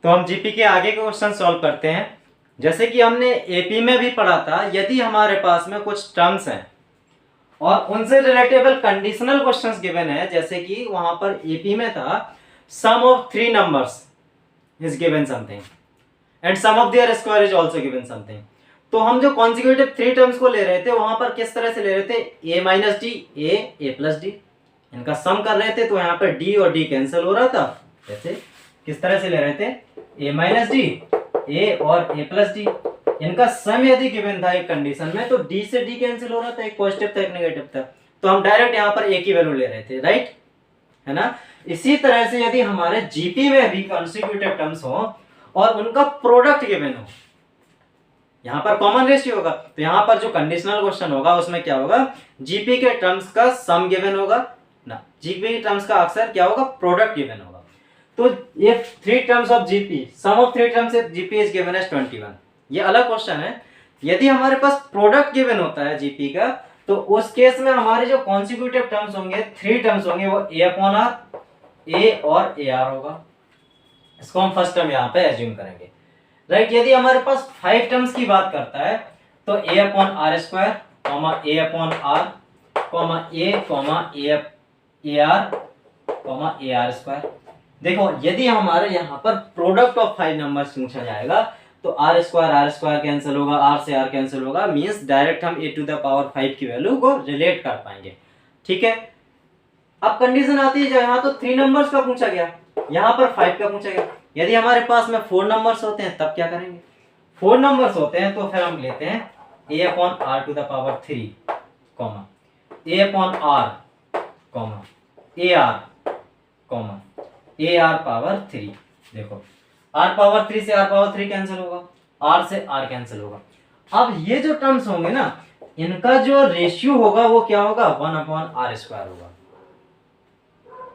तो हम जीपी के आगे के क्वेश्चन सॉल्व करते हैं। जैसे कि हमने एपी में भी पढ़ा था, यदि हमारे पास में कुछ टर्म्स हैं और उनसे रिलेटेबल कंडीशनल क्वेश्चंस गिवन है, जैसे कि वहां पर एपी में था sum of three numbers is given something and sum of their square is also given something. तो हम जो कॉन्जिक्यूटिव थ्री टर्म्स को ले रहे थे वहां पर किस तरह से ले रहे थे, a minus D A plus D, इनका सम कर रहे थे। तो यहाँ पर d और d कैंसिल हो रहा था। जैसे किस तरह से ले रहे थे, a माइनस डी ए और a प्लस डी, इनका सम यदि गिवन था एक कंडीशन में तो d से d कैंसिल हो रहा था, एक पॉजिटिव था एक नेगेटिव था। तो हम डायरेक्ट यहाँ पर a की वैल्यू ले रहे थे, राइट है ना। इसी तरह से यदि हमारे जीपी में भी कॉन्सिक्यूटिव टर्म्स हो और उनका प्रोडक्ट गिवन हो, यहां पर कॉमन रेशियो होगा, तो यहां पर जो कंडीशनल क्वेश्चन होगा उसमें क्या होगा, जीपी के टर्म्स का सम गिवन होगा ना, जीपी के टर्म्स का अक्सर क्या होगा, प्रोडक्ट गिवन होगा। तो ये three terms of GP, sum of three terms of GP is given as 21, ये अलग क्वेश्चन है। यदि हमारे पास प्रोडक्ट गिवन होता है जीपी का, तो उस केस में हमारे जो कॉन्सिक्यूटिव टर्म्स होंगे, थ्री टर्म्स होंगे, वो a अपॉन आर, ए और ए आर होगा। इसको हम फर्स्ट टर्म यहाँ पे एज्यूम करेंगे, राइट। यदि हमारे पास फाइव टर्म्स की बात करता है तो a upon R square, comma a upon R, comma A R, comma A R square. देखो यदि हमारे यहाँ पर प्रोडक्ट ऑफ फाइव नंबर्स पूछा जाएगा तो आर स्क्वायर कैंसिल होगा, आर से आर कैंसिल होगा, मींस डायरेक्ट हम a टू द पावर 5 की वैल्यू को रिलेट कर पाएंगे, ठीक है। अब कंडीशन आती है जहां तो थ्री नंबर्स का पूछा गया, यहाँ पर 5 का पूछा गया। यदि हमारे पास में 4 नंबर्स होते हैं तब क्या करेंगे, 4 नंबर्स होते हैं तो फिर हम लेते हैं a upon R to the power 3, comma a upon R, comma A R, comma A R power 3। देखो r पावर 3 से r पावर 3 कैंसिल होगा, r से r कैंसिल होगा। अब ये जो टर्म्स होंगे ना, इनका जो रेशियो होगा वो क्या होगा, 1 अपॉन आर स्क्वायर होगा।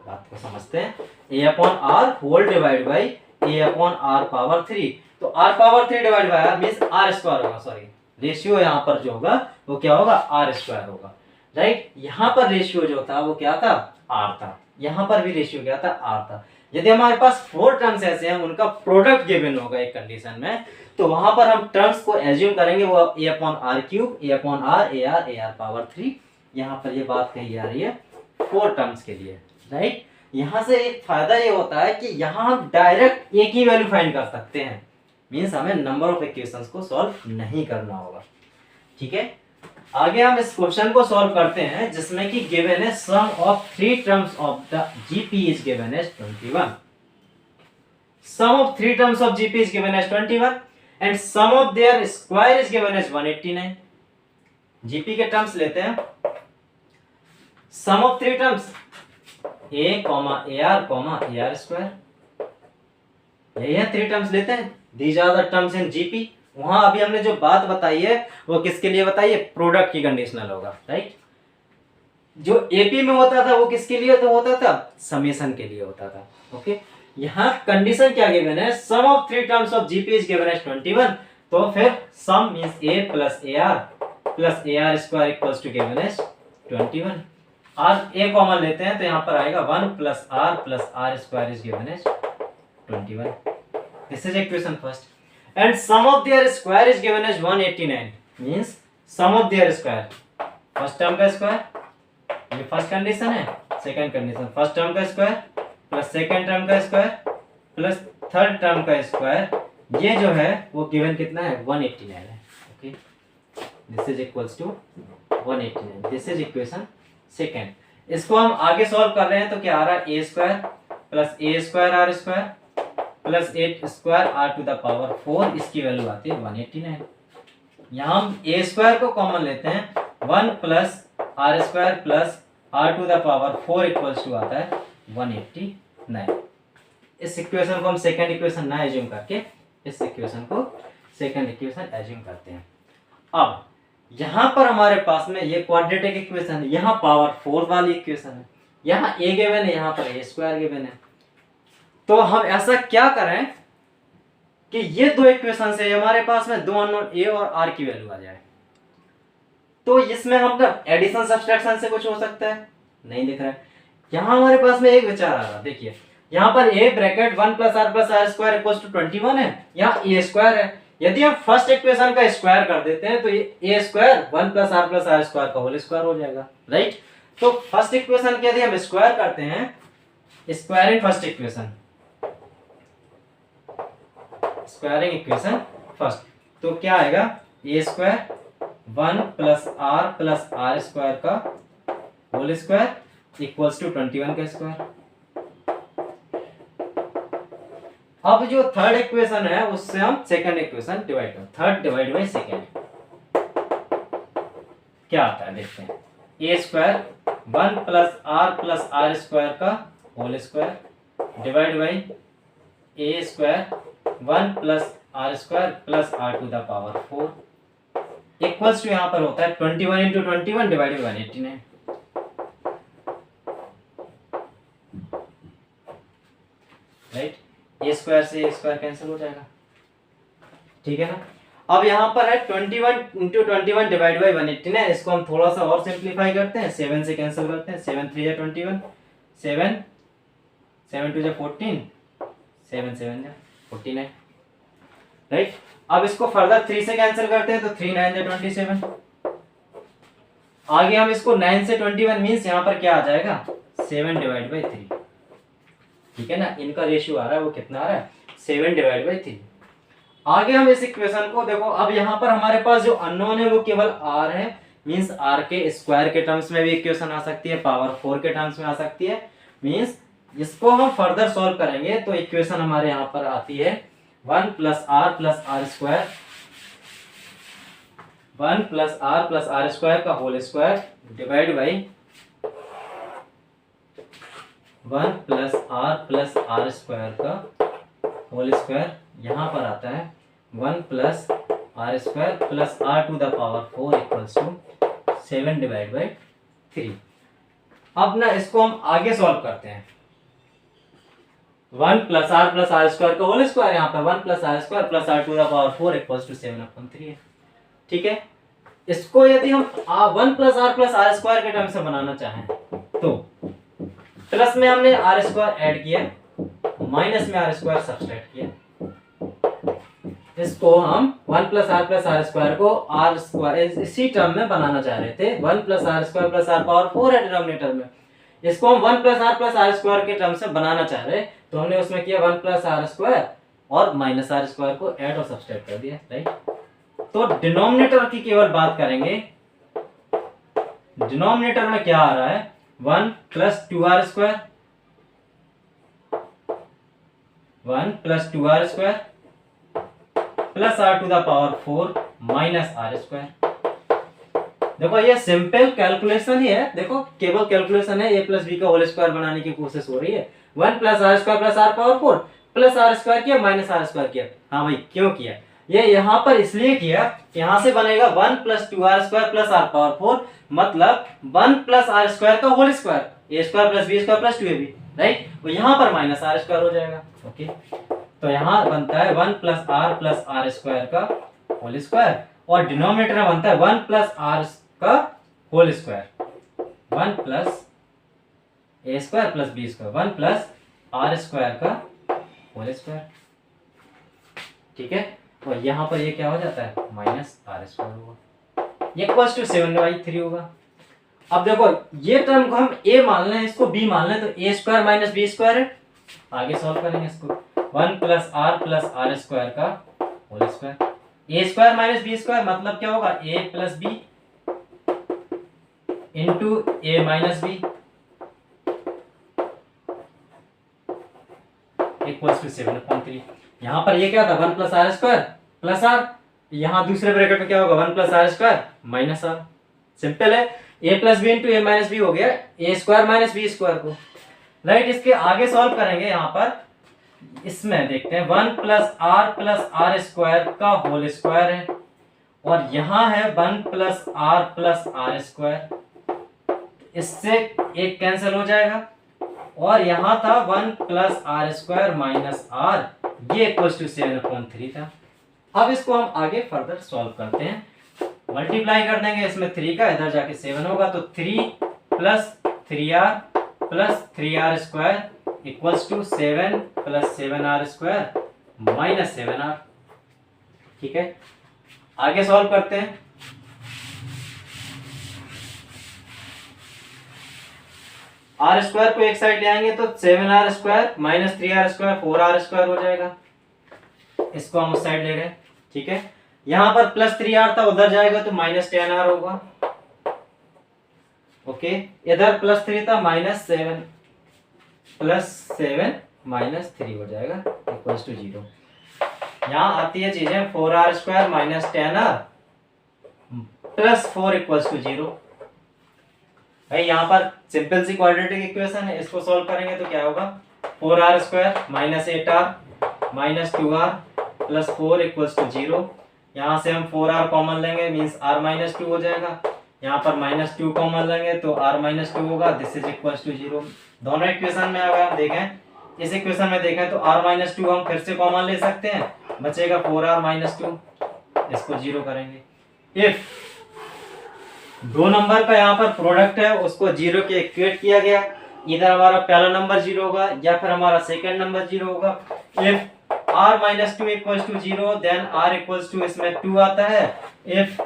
बात को समझते हैं, a upon R whole divide by a upon R power 3। तो r power 3 divide by r means r square होगा, सॉरी रेशियो यहाँ पर जो होगा वो क्या होगा, r स्क्वायर होगा, राइट। यहाँ पर रेशियो जो था वो क्या था, r था, यहाँ पर भी रेशियो क्या था, r था। यदि हमारे पास 4 टर्म्स ऐसे हैं उनका प्रोडक्ट गिवन होगा एक कंडीशन में, तो वहां पर हम टर्म्स को एज्यूम करेंगे वो a upon R cube, a upon R, A are power 3। यहाँ पर ये बात कही जा रही है 4 टर्म्स के लिए, राइट। यहां से एक फायदा ये होता है कि यहां हम डायरेक्ट a की वैल्यू फाइंड कर सकते हैं, मींस हमें नंबर ऑफ इक्वेशंस को सॉल्व नहीं करना होगा, ठीक है। आगे हम इस क्वेश्चन को सॉल्व करते हैं जिसमें कि गिवन है sum of three terms of the GP is given as 21। Sum of three terms of GP is given as 21 and sum of their square is given as 189। GP के terms लेते हैं, sum of three terms a comma A R square, यही है three terms लेते हैं, these are the terms in GP. वहां अभी हमने जो बात बताई है वो किसके लिए बताई है, प्रोडक्ट की कंडीशनल होगा, राइट। जो एपी में होता था वो किसके लिए तो होता था, समेशन के लिए होता था, ओके। यहाँ कंडीशन क्या गिवन है, sum of three terms of GP is given as 21, तो फिर sum means a plus a are square equals to given as 21। आज a कॉमन लेते हैं तो यहाँ पर आएगा 1 plus are square is given as 21। This is equation first and sum of their square is given as 189, means sum of their square, first term का square, ये first condition है। सेकंड कंडीशन, फर्स्ट टर्म का square plus second term का square plus third term का square, ये जो है वो गिवन कितना है, 189 है, okay. This is equals to 189, this is equation second. इसको हम आगे सॉल्व कर रहे हैं तो क्या आ रहा है, a square plus a square R square plus 8 square R to the power 4, इसकी वैल्यू आती है 189। यहाँ हम a स्क्वायर को कॉमन लेते हैं, 1 plus are square plus are to the power 4 equals to आता है 189। इस इक्वेशन को हम सेकंड इक्वेशन ना एज्यूम करके इस इक्वेशन को सेकंड इक्वेशन एज्यूम करते हैं। अब यहां पर हमारे पास में ये क्वाड्रेटिक इक्वेशन है, यहाँ पावर 4 वाली इक्वेशन है, यहाँ a गिवन है, यहाँ पर a स्क्वायर गिवन है। तो हम ऐसा क्या करें कि ये दो इक्वेशन से हमारे पास में दो अननोन a और r की वैल्यू आ जाए। तो इसमें हम एडिशन सब्सट्रैक्शन से कुछ हो सकता है, नहीं दिख रहा है। यहाँ हमारे पास में एक विचार आ रहा, देखिए यहाँ पर a bracket 1 plus R plus are square equals to 21 है, यहाँ a स्क्वायर है। यदि हम फर्स्ट इक्वेशन का स्क्वायर कर देते हैं तो ये a square 1 plus R plus are square का होल स्क्वायर हो जाएगा, राइट। तो फर्स्ट इक्वेशन के यदि हम स्क्वायर करते हैं, squaring first equation, squaring equation first, तो क्या आएगा, a square 1 plus are square का होल स्क्वायर इक्वल्स टू 21 का स्क्वायर। अब जो थर्ड इक्वेशन है उससे हम सेकंड इक्वेशन डिवाइड कर, थर्ड डिवाइड बाई सेकंड क्या आता है देखते हैं। a square 1 plus are square का whole square divide by a square 1 plus are square plus are to the power 4 equals to यहाँ पर होता है 21 into 21 divided by 189, right. A square से ए स्क्वायर कैंसिल हो जाएगा, ठीक है ना। अब यहाँ पर है 21 इंटू 21 डिवाइड बाई 189, इसको हम थोड़ा सा और सिंप्लीफाई करते हैं, 7 से कैंसिल करते हैं, 7 3 जा 21, 7 7 2 जा 14, 7 7 जा 49, राइट। अब इसको फर्दर 3 से कैंसिल करते हैं तो 3 9 जा 27, आगे हम इसको 9 से 21 मींस यहाँ पर क्या आ जाएगा 7 डिवाइड बाई 3, ठीक है ना। इनका रेशियो आ रहा है वो कितना आ रहा है 7 डिवाइड बाई 3। आगे हम इस इक्वेशन को देखो, अब यहाँ पर हमारे पास जो अननोन है वो केवल r है, मींस r के स्क्वायर के टर्म्स में भी इक्वेशन आ सकती है, पावर 4 के टर्म्स में आ सकती है, मींस इसको हम फर्दर सॉल्व करेंगे तो इक्वेशन हमारे यहाँ पर आती है 1 plus are square, 1 plus are square का whole square divide by 1 plus are square का होल स्क्वायर, यहाँ पर आता है 1 plus are square plus are to the power 4 equals to 7 divide by 3। अब ना इसको हम आगे सॉल्व करते हैं, 1 प्लस आर स्क्वायर का होल स्क्वायर, यहाँ पर 1 plus are square plus are to the power 4 equals to 7/3 है, ठीक है। इसको यदि हम 1 प्लस आर स्क्वायर के टर्म से बनाना चाहें तो प्लस में हमने आर स्क्वायर ऐड किया, माइनस में आर स्क्वायर सब्सट्रैक्ट किया, इसको हम 1 प्लस आर स्क्वायर को आर स्क्वायर इसी टर्म में बनाना चाह रहे थे, 1 plus are square plus R power 4 है डिनोमिनेटर में, इसको हम 1 प्लस आर स्क्वायर के टर्म से बनाना चाह रहे, तो हमने उसमें किया 1 प्लस आर स्क्वायर और माइनस आर स्क्वायर को ऐड और सब्सट्रैक्ट कर दिया, राइट। तो डिनोमिनेटर की केवल बात करेंगे, डिनोमिनेटर में क्या आ रहा है 1 plus 2r square, 1 plus 2r square plus are to the power 4 minus R square. देखो ये सिंपल कैलकुलेशन ही है, देखो केवल कैलकुलेशन है, a प्लस बी का होल स्क्वायर बनाने की कोशिश हो रही है। 1 plus are square plus R power 4 plus are square किया माइनस आर स्क्वायर किया, हाँ भाई क्यों किया, ये यहाँ पर इसलिए किया, यहाँ से बनेगा 1 plus 2r square plus R power 4 मतलब 1 प्लस आर स्क्वायर का whole square, a square plus b square plus 2ab, right. तो यहाँ पर माइनस आर स्क्वायर हो जाएगा, ओके। तो यहाँ बनता है 1 प्लस आर स्क्वायर का होल स्क्वायर और डिनोमिनेटर में बनता है 1 प्लस आर का whole square, 1 plus a square plus b square, 1 plus are square का होल स्क्वायर, ठीक है। और यहाँ पर ये क्या हो जाता है माइनस आर स्क्वायर होगा, इक्वल्स टू 7/3 होगा। अब देखो ये टर्म को हम a मान लें, इसको b मान लें, तो a square minus b square है, आगे सॉल्व करेंगे इसको, 1 प्लस आर स्क्वायर का whole square, a square minus b square मतलब क्या होगा a plus B into a minus B equals to 7/3। यहाँ पर ये क्या था 1 plus are square plus R, यहाँ दूसरे ब्रैकेट में क्या होगा 1 plus are square minus R, simple है, a plus B into A minus B हो गया a square minus B square को, राइट। इसके आगे सॉल्व करेंगे, यहाँ पर इसमें देखते हैं 1 प्लस आर स्क्वायर का होल स्क्वायर है और यहाँ है 1 प्लस आर स्क्वायर, इससे एक कैंसिल हो जाएगा और यहाँ था 1 plus are square minus R, ये इक्वल्स टू 7/3 था। अब इसको हम आगे फर्दर सॉल्व करते हैं, मल्टीप्लाई कर देंगे इसमें 3 का, इधर जाके 7 होगा, तो 3 plus 3r square equals to 7 plus 7r² minus 7r। ठीक है, आगे सॉल्व करते हैं। r² को एक साइड ले आएंगे तो 7r² माइनस 3r² 4r² हो जाएगा। इसको हम उस साइड ले गए। ठीक है, यहां पर प्लस 3r था, उधर जाएगा तो माइनस 10r होगा। ओके, इधर प्लस 3 था, माइनस 7 प्लस 7 माइनस 3 हो जाएगा इक्वल्स टू 0। यहां आती है चीजें 4r² minus 10r plus 4 equals to 0। भाई यहाँ पर सिंपल सी क्वाड्रेटिक इक्वेशन है, इसको सॉल्व करेंगे तो क्या होगा 4r² minus 8r minus 2r plus 4 equals to 0। यहाँ से हम 4r कॉमन लेंगे, मीन्स r माइनस 2 हो जाएगा। यहाँ पर माइनस 2 कॉमन लेंगे तो r माइनस 2 होगा, दिस इज इक्वल्स टू 0। दोनों इक्वेशन में अगर हम देखें, इस इक्वेशन में देखें तो r माइनस 2 हम फिर से कॉमन ले सकते हैं, बचेगा 4r माइनस 2, इसको 0 करेंगे। इफ दो नंबर का यहाँ पर प्रोडक्ट है, उसको 0 के इक्वेट किया गया, इधर हमारा पहला नंबर 0 होगा या फिर हमारा सेकंड नंबर 0 होगा। If r minus 2 equals to 0 then r equals to, इसमें 2 आता है। If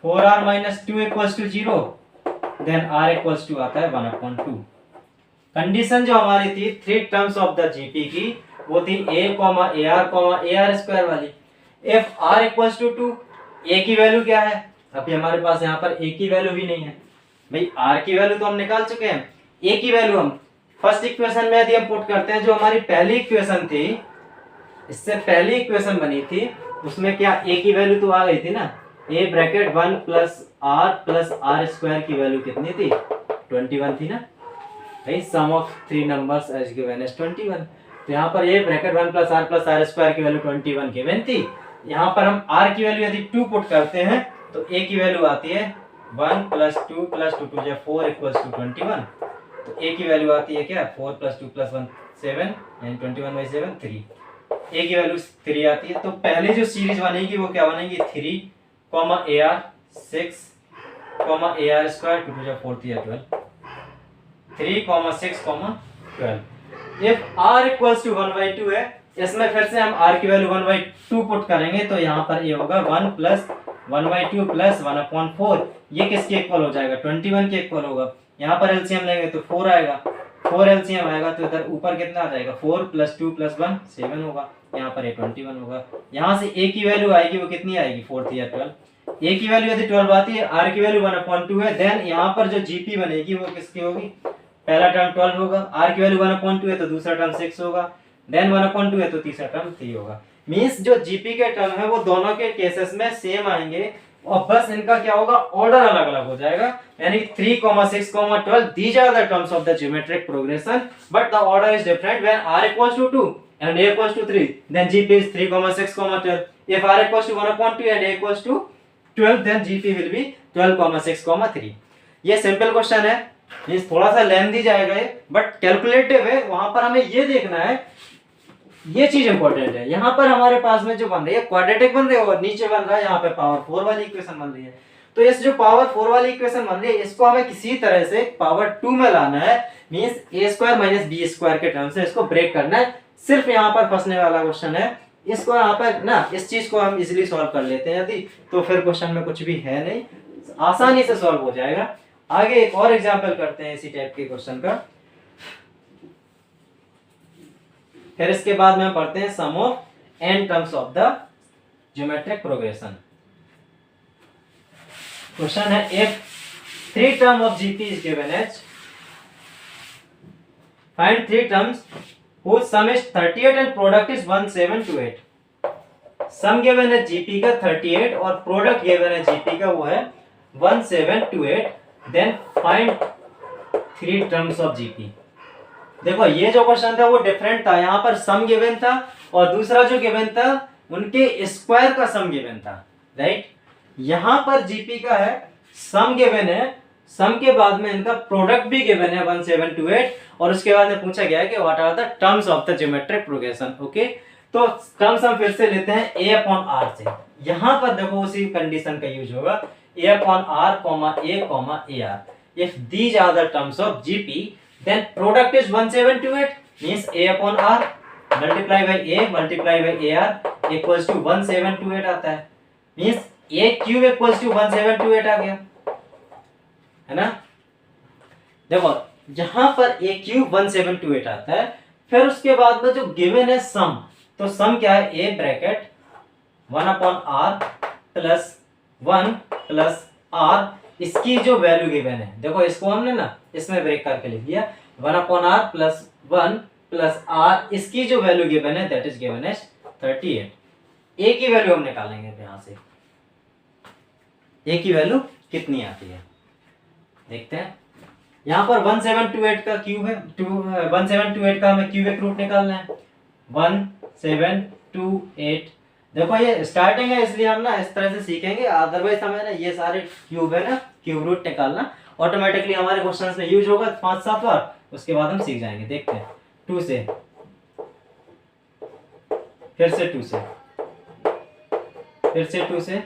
4r minus 2 equals to 0 then r equals to आता है 1/2। कंडीशन जो हमारी थी 3 टर्म्स ऑफ द जीपी की, वो थी a, ar वाली। If r equals to 2, a की वैल्यू क्या है, अभी हमारे पास यहाँ पर a की वैल्यू भी नहीं है। भाई r की वैल्यू तो हम निकाल चुके हैं, a की वैल्यू हम फर्स्ट इक्वेशन में यदि हम पुट करते हैं, जो हमारी पहली इक्वेशन थी, इससे पहली इक्वेशन बनी थी, उसमें क्या a की वैल्यू तो आ गई थी ना, a ब्रैकेट 1 प्लस r² की वैल्यू कितनी थी 21 थी ना। भाई sum of 3 numbers as given as 21, तो यहाँ पर a ब्रैकेट 1 प्लस r² की वैल्यू 21 गिवन थी। यहाँ पर हम r की वैल्यू यदि 2 पुट करते हैं तो a की वैल्यू आती है 1 प्लस 2 प्लस 2 2 4 इक्वल्स टू 21। तो a की वैल्यू आती है क्या 4 प्लस 2 प्लस 1 7, यानी 21/7 3। a की वैल्यू 3 आती है। तो पहले जो सीरीज बनेगी वो क्या बनेगी 3, ar 6, ar² 2 2 4 12, 3, 6, 12। If r equals to 1/2 है, इसमें फिर से हम r की वैल्यू 1/2 पुट करेंगे तो यहाँ पर ये होगा 1 प्लस 1/2 प्लस 1/4। ये किसके इक्वल हो जाएगा 21 के इक्वल होगा। यहाँ पर एलसीएम लेंगे तो 4 आएगा, 4 एलसीएम आएगा तो इधर ऊपर कितना आ जाएगा 4 प्लस 2 प्लस 1 7 होगा, यहाँ पर ये 21 होगा। यहाँ से a की वैल्यू आएगी, वो कितनी आएगी 4 या 12। a की वैल्यू यदि 12 आती है, r की वैल्यू 1/2 है, देन यहाँ पर जो जीपी बनेगी वो किसकी होगी, पहला टर्म 12 होगा, r की वैल्यू 1/2 है तो दूसरा टर्म 6 होगा, देन 1/2 है तो तीसरा टर्म 3 होगा। मींस जो जीपी के टर्म है वो दोनों के केसेस में सेम आएंगे, और बस इनका क्या होगा ऑर्डर अलग अलग हो जाएगा, यानी 3, 6, 12 these are the terms of the geometric progression, but the order is different when r equals to 2 and a equals to 3, then gp is 3, 6, 12. If r equals to 1/2 and a equals to 12, then gp will be 12, 6, 3। ये simple question है, ये थोड़ा सा lengthy जाएगा ये, but calculative है। वहां पर हमें ये देखना है, ये चीज इंपॉर्टेंट है। यहाँ पर हमारे पास में जो बन रही है क्वाड्रेटिक बन रही है, और नीचे बन रहा है यहाँ पे पावर 4 वाली इक्वेशन बन रही है। तो इस जो पावर 4 वाली इक्वेशन बन रही है, इसको हमें किसी तरह से पावर 2 में लाना है, मींस a² माइनस b² के टर्म से इसको ब्रेक करना है। सिर्फ यहाँ पर फंसने वाला क्वेश्चन है, इसको यहाँ पर ना इस चीज को हम इजिली सॉल्व कर लेते हैं यदि, तो फिर क्वेश्चन में कुछ भी है नहीं, आसानी से सॉल्व हो जाएगा। आगे एक और एग्जाम्पल करते हैं इसी टाइप के क्वेश्चन का, फिर इसके बाद में हम पढ़ते हैं sum of n terms of the geometric progression. Question है if 3 term of GP is given as, find 3 terms whose sum is 38 and product is 1728। Sum given है जीपी का 38 और प्रोडक्ट गिवन है जीपी का वो है 1728, then find 3 terms of GP. देखो ये जो क्वेश्चन था वो डिफरेंट था, यहाँ पर सम गिवन था और दूसरा जो गिवन था उनके स्क्वायर का सम गिवन था, राइट। यहाँ पर जीपी का है सम गिवन है, सम के बाद में इनका प्रोडक्ट भी गिवन है 1728, और उसके बाद में पूछा गया है कि what are the terms of the geometric progression. Okay, तो टर्म्स हम फिर से लेते हैं a/r से। यहाँ पर देखो उसी कंडीशन का यूज होगा, a/r, a, ar। If these are the terms of GP, then product is 1728 means A upon R multiply by A multiply by A R equals to 1728 आता है। Means A cube equals to 1728 आ गया, है ना। देखो जहां पर ए cube 1728 आता है, फिर उसके बाद में जो गिवन है सम, तो सम क्या है, a bracket 1 upon are plus 1 plus are, इसकी जो वैल्यू गिवन है, देखो इसको हमने ना इसमें ब्रेक करके लिख दिया 1 upon are plus 1 plus are, इसकी जो वैल्यू गिवन है that is given as 38। A की वैल्यू हम निकालेंगे यहां से, ए की वैल्यू कितनी आती है देखते हैं। यहाँ पर 1728 का क्यूब है, 1728 का हमें क्यूबिक रूट निकालना है 1728। देखो ये स्टार्टिंग है इसलिए हम ना इस तरह से सीखेंगे, अदरवाइज हमें ना ये सारे क्यूब है ना क्यूब रूट निकालना ऑटोमेटिकली हमारे क्वेश्चंस में यूज होगा 5-7 बार, उसके बाद हम सीख जाएंगे। देखते हैं 2 से, फिर से 2 से, फिर से 2 से,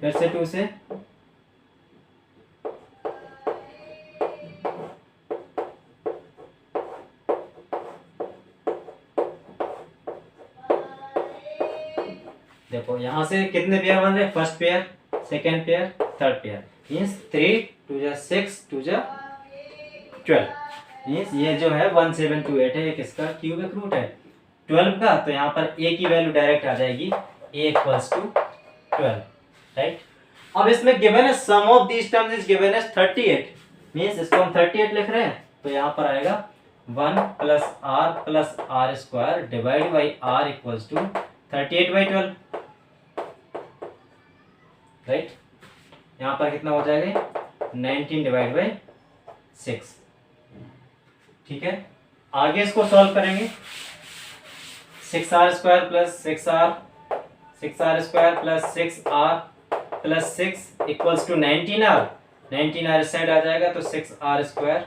फिर से 2 से, देखो यहां से कितने पेयर बन रहे, first pair, second pair, third pair, means 3 2 जा 6 2 जा 12, मीन्स ये जो है 1728 है, ये किसका क्यूबिक रूट है 12 का। तो यहाँ पर a की वैल्यू डायरेक्ट आ जाएगी a इक्वल्स टू 12, राइट। अब इसमें गिवन है sum of these terms is given as 38, means इसको हम 38 लिख रहे हैं, तो यहाँ पर आएगा 1 plus are square divide by R equals to 38/12, right. यहाँ पर कितना हो जाएगा 19 डिवाइड बाई 6, ठीक है। आगे इसको सॉल्व करेंगे, 6r square plus 6r square plus 6r plus 6 equals to 19r, 19r इस साइड आ जाएगा तो 6r स्क्वायर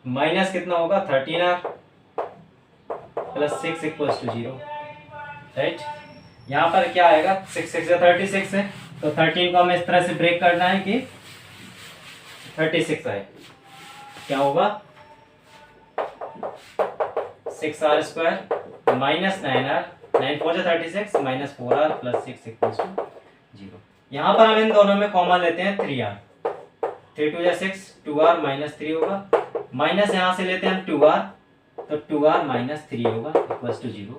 माइनस कितना होगा 13r plus 6 equals to 0, right. यहाँ पर क्या आएगा 6 6 36 है, तो 13 को हमें इस तरह से ब्रेक करना है कि 36 आए, क्या होगा 6r स्क्वायर माइनस 9r, 9 4 जा 36 minus 4r plus 6 equals to 0। यहाँ पर हम इन दोनों में कॉमन लेते हैं 3r, 3 2 जा 6, 2r माइनस 3 होगा, माइनस यहाँ से लेते हैं हम 2r, तो 2r माइनस 3 होगा इक्वल्स टू 0।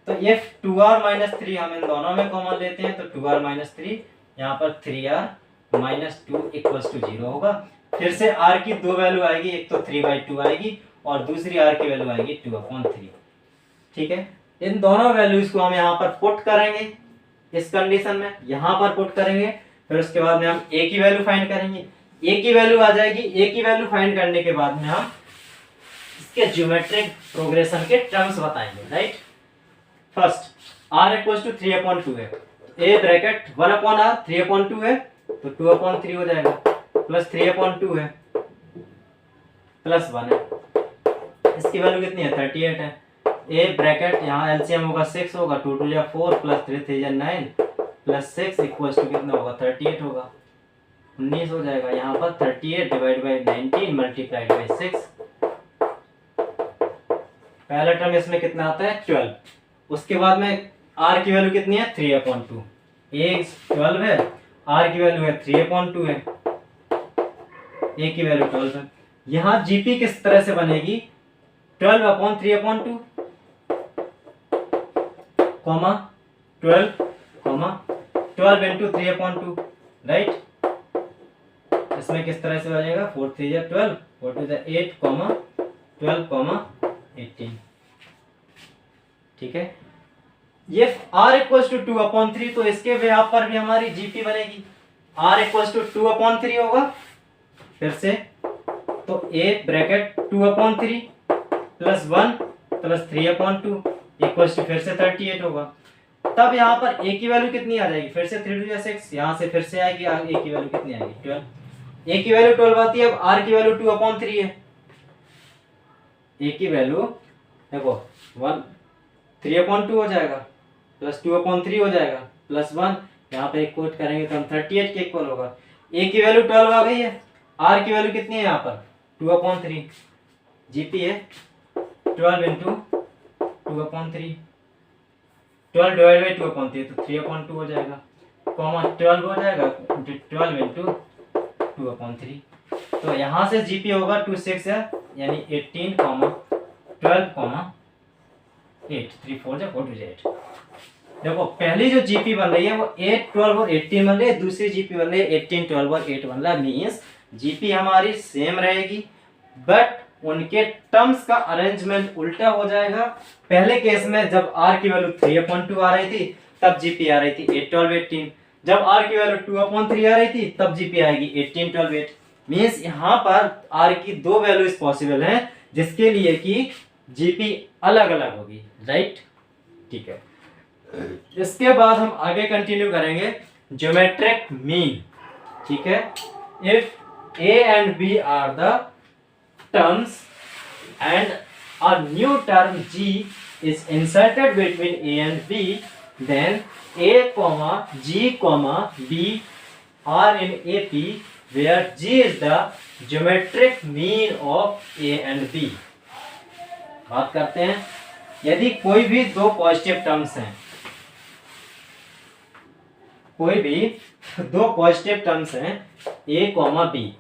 तो ये 2r माइनस 3 हम इन दोनों में कॉमन लेते हैं, तो 2r माइनस 3, यहाँ पर 3r माइनस 2 इक्वल्स टू 0 होगा। फिर से r की दो वैल्यू आएगी, एक तो 3/2 आएगी और दूसरी r की वैल्यू आएगी 2/3, ठीक है। इन दोनों वैल्यूज को हम यहाँ पर पुट करेंगे, इस कंडीशन में यहाँ पर पुट करेंगे, फिर उसके बाद में हम a की वैल्यू फाइंड करेंगे, a की वैल्यू आ जाएगी। a की वैल्यू फाइंड करने के बाद में हम इसके ज्योमेट्रिक प्रोग्रेशन के टर्म्स बताएंगे, right. First r equals to 3/2 है, a ब्रैकेट 1 अपॉन r 3/2 है तो 2/3 हो जाएगा, प्लस 3/2 है प्लस 1 है, इसकी वैल्यू कितनी है 38 है। a ब्रैकेट यहाँ एलसीएम होगा 6 होगा, 2 2 जा 4 प्लस 3 3 जा 9 प्लस 6 इक्वल्स टू कितना होगा 38 होगा, 19 हो जाएगा। यहाँ पर 38 डिवाइड बाई 19 मल्टीप्लाइड बाई 6, पहला टर्म इसमें कितना आता है 12। उसके बाद में r की वैल्यू कितनी है 3/2, a 12 है, r की वैल्यू है 3/2 है, a की वैल्यू 12 है। यहाँ जीपी किस तरह से बनेगी 12/3/2 कॉमा 12 इंटू 3/2, राइट। इसमें किस तरह से बनेगा 4 3 जा 12, 4 2 जा 8 कॉमा 12 18, ठीक है। ये r इक्वल्स टू 2/3, तो इसके यहाँ पर भी हमारी जीपी बनेगी, r इक्वल्स टू 2/3 होगा, फिर से तो a bracket 2/3 plus 1 plus 3/2 equals to फिर से 38 होगा। तब यहाँ पर a की वैल्यू कितनी आ जाएगी, फिर से 3 2 जा 6, यहाँ से फिर से आएगी a की वैल्यू कितनी आएगी 12, a की वैल्यू 12 आती है। अब r की वैल्यू 2/3 है, a की वैल्यू देखो 3/2 हो जाएगा प्लस 2/3 हो जाएगा प्लस 1, यहाँ पे एक कोट करेंगे तो हम 38 के इक्वल होगा। a की वैल्यू 12 आ गई है, r की वैल्यू कितनी है यहाँ पर 2/3, जीपी है 12 इंटू 2/3, 12 डिवाइड बाई 2/3 तो 3/2 हो जाएगा, कॉमा 12 हो जाएगा, 12 इंटू 2/3। तो यहाँ से जीपी होगा 26 है, यानी 18, 12, 8, 3 4 जा 8। देखो पहली जो जीपी बन रही है वो 8, 12 और 18 बन रही है, दूसरी जीपी बन रही है 18, 12 और 8 बन रहा है। मीन्स जीपी हमारी सेम रहेगी, बट उनके टर्म्स का अरेंजमेंट उल्टा हो जाएगा। पहले केस में जब आर की वैल्यू 3/2 आ रही थी तब जीपी आ रही थी 8, 12, 18। जब आर की वैल्यू 2/3 आ रही थी तब जीपी आएगी 18, 12, 8। मीन्स यहाँ पर आर की दो वैल्यूज पॉसिबल हैं जिसके लिए कि जीपी अलग अलग होगी, राइट। ठीक है, इसके बाद हम आगे कंटिन्यू करेंगे ज्योमेट्रिक मीन। ठीक है, if A and B are the terms and a new term G is inserted between A and B, then A comma G comma B are in A P where G is the geometric mean of A and B. बात करते हैं, यदि कोई भी दो positive terms हैं, कोई भी दो पॉजिटिव टर्म्स हैं a कॉमा बी,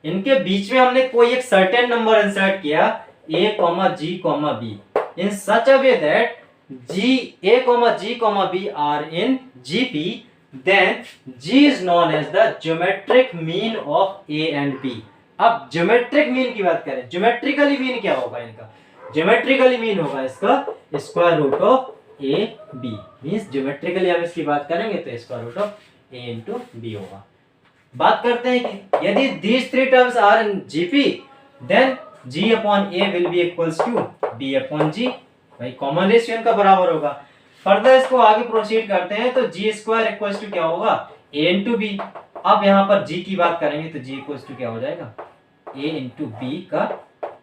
इनके बीच में हमने कोई एक सर्टेन नंबर इंसर्ट किया a comma G comma B in such a way that a comma G comma B are in GP, then G is known as the geometric mean of a and b। अब geometric mean की बात करें, geometrically mean क्या होगा इनका? Geometrically mean होगा इसका square root of A B. Means geometrically हम इसकी बात करेंगे तो square root of A into B होगा। बात करते हैं कि यदि these three terms are in GP, then G upon A will be equals to B upon G। भाई कॉमन रेशियो इनका बराबर होगा। फर्दर इसको आगे प्रोसीड करते हैं तो जी स्क्वायर इक्वल्स टू क्या होगा? A into B. अब यहाँ पर G की बात करेंगे तो G इक्वल्स टू क्या हो जाएगा? A इंटू बी का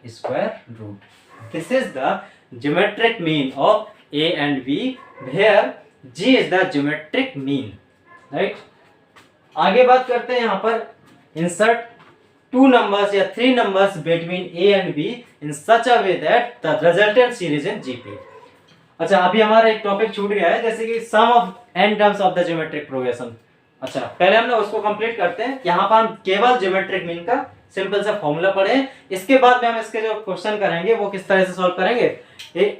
square root. This is the geometric mean of A and B where G is the geometric mean, right? आगे बात करते हैं यहाँ पर insert two numbers या three numbers between A and B in such a way that the resultant series in GP। अच्छा, अभी हमारा एक टॉपिक छूट गया है, जैसे कि sum of n terms of the geometric progression। अच्छा, पहले हमने उसको कंप्लीट करते हैं। यहाँ पर हम केवल ज्योमेट्रिक मीन का सिंपल सा फॉर्मूला पढ़े, इसके बाद में हम इसके जो क्वेश्चन करेंगे वो किस तरह से सॉल्व करेंगे।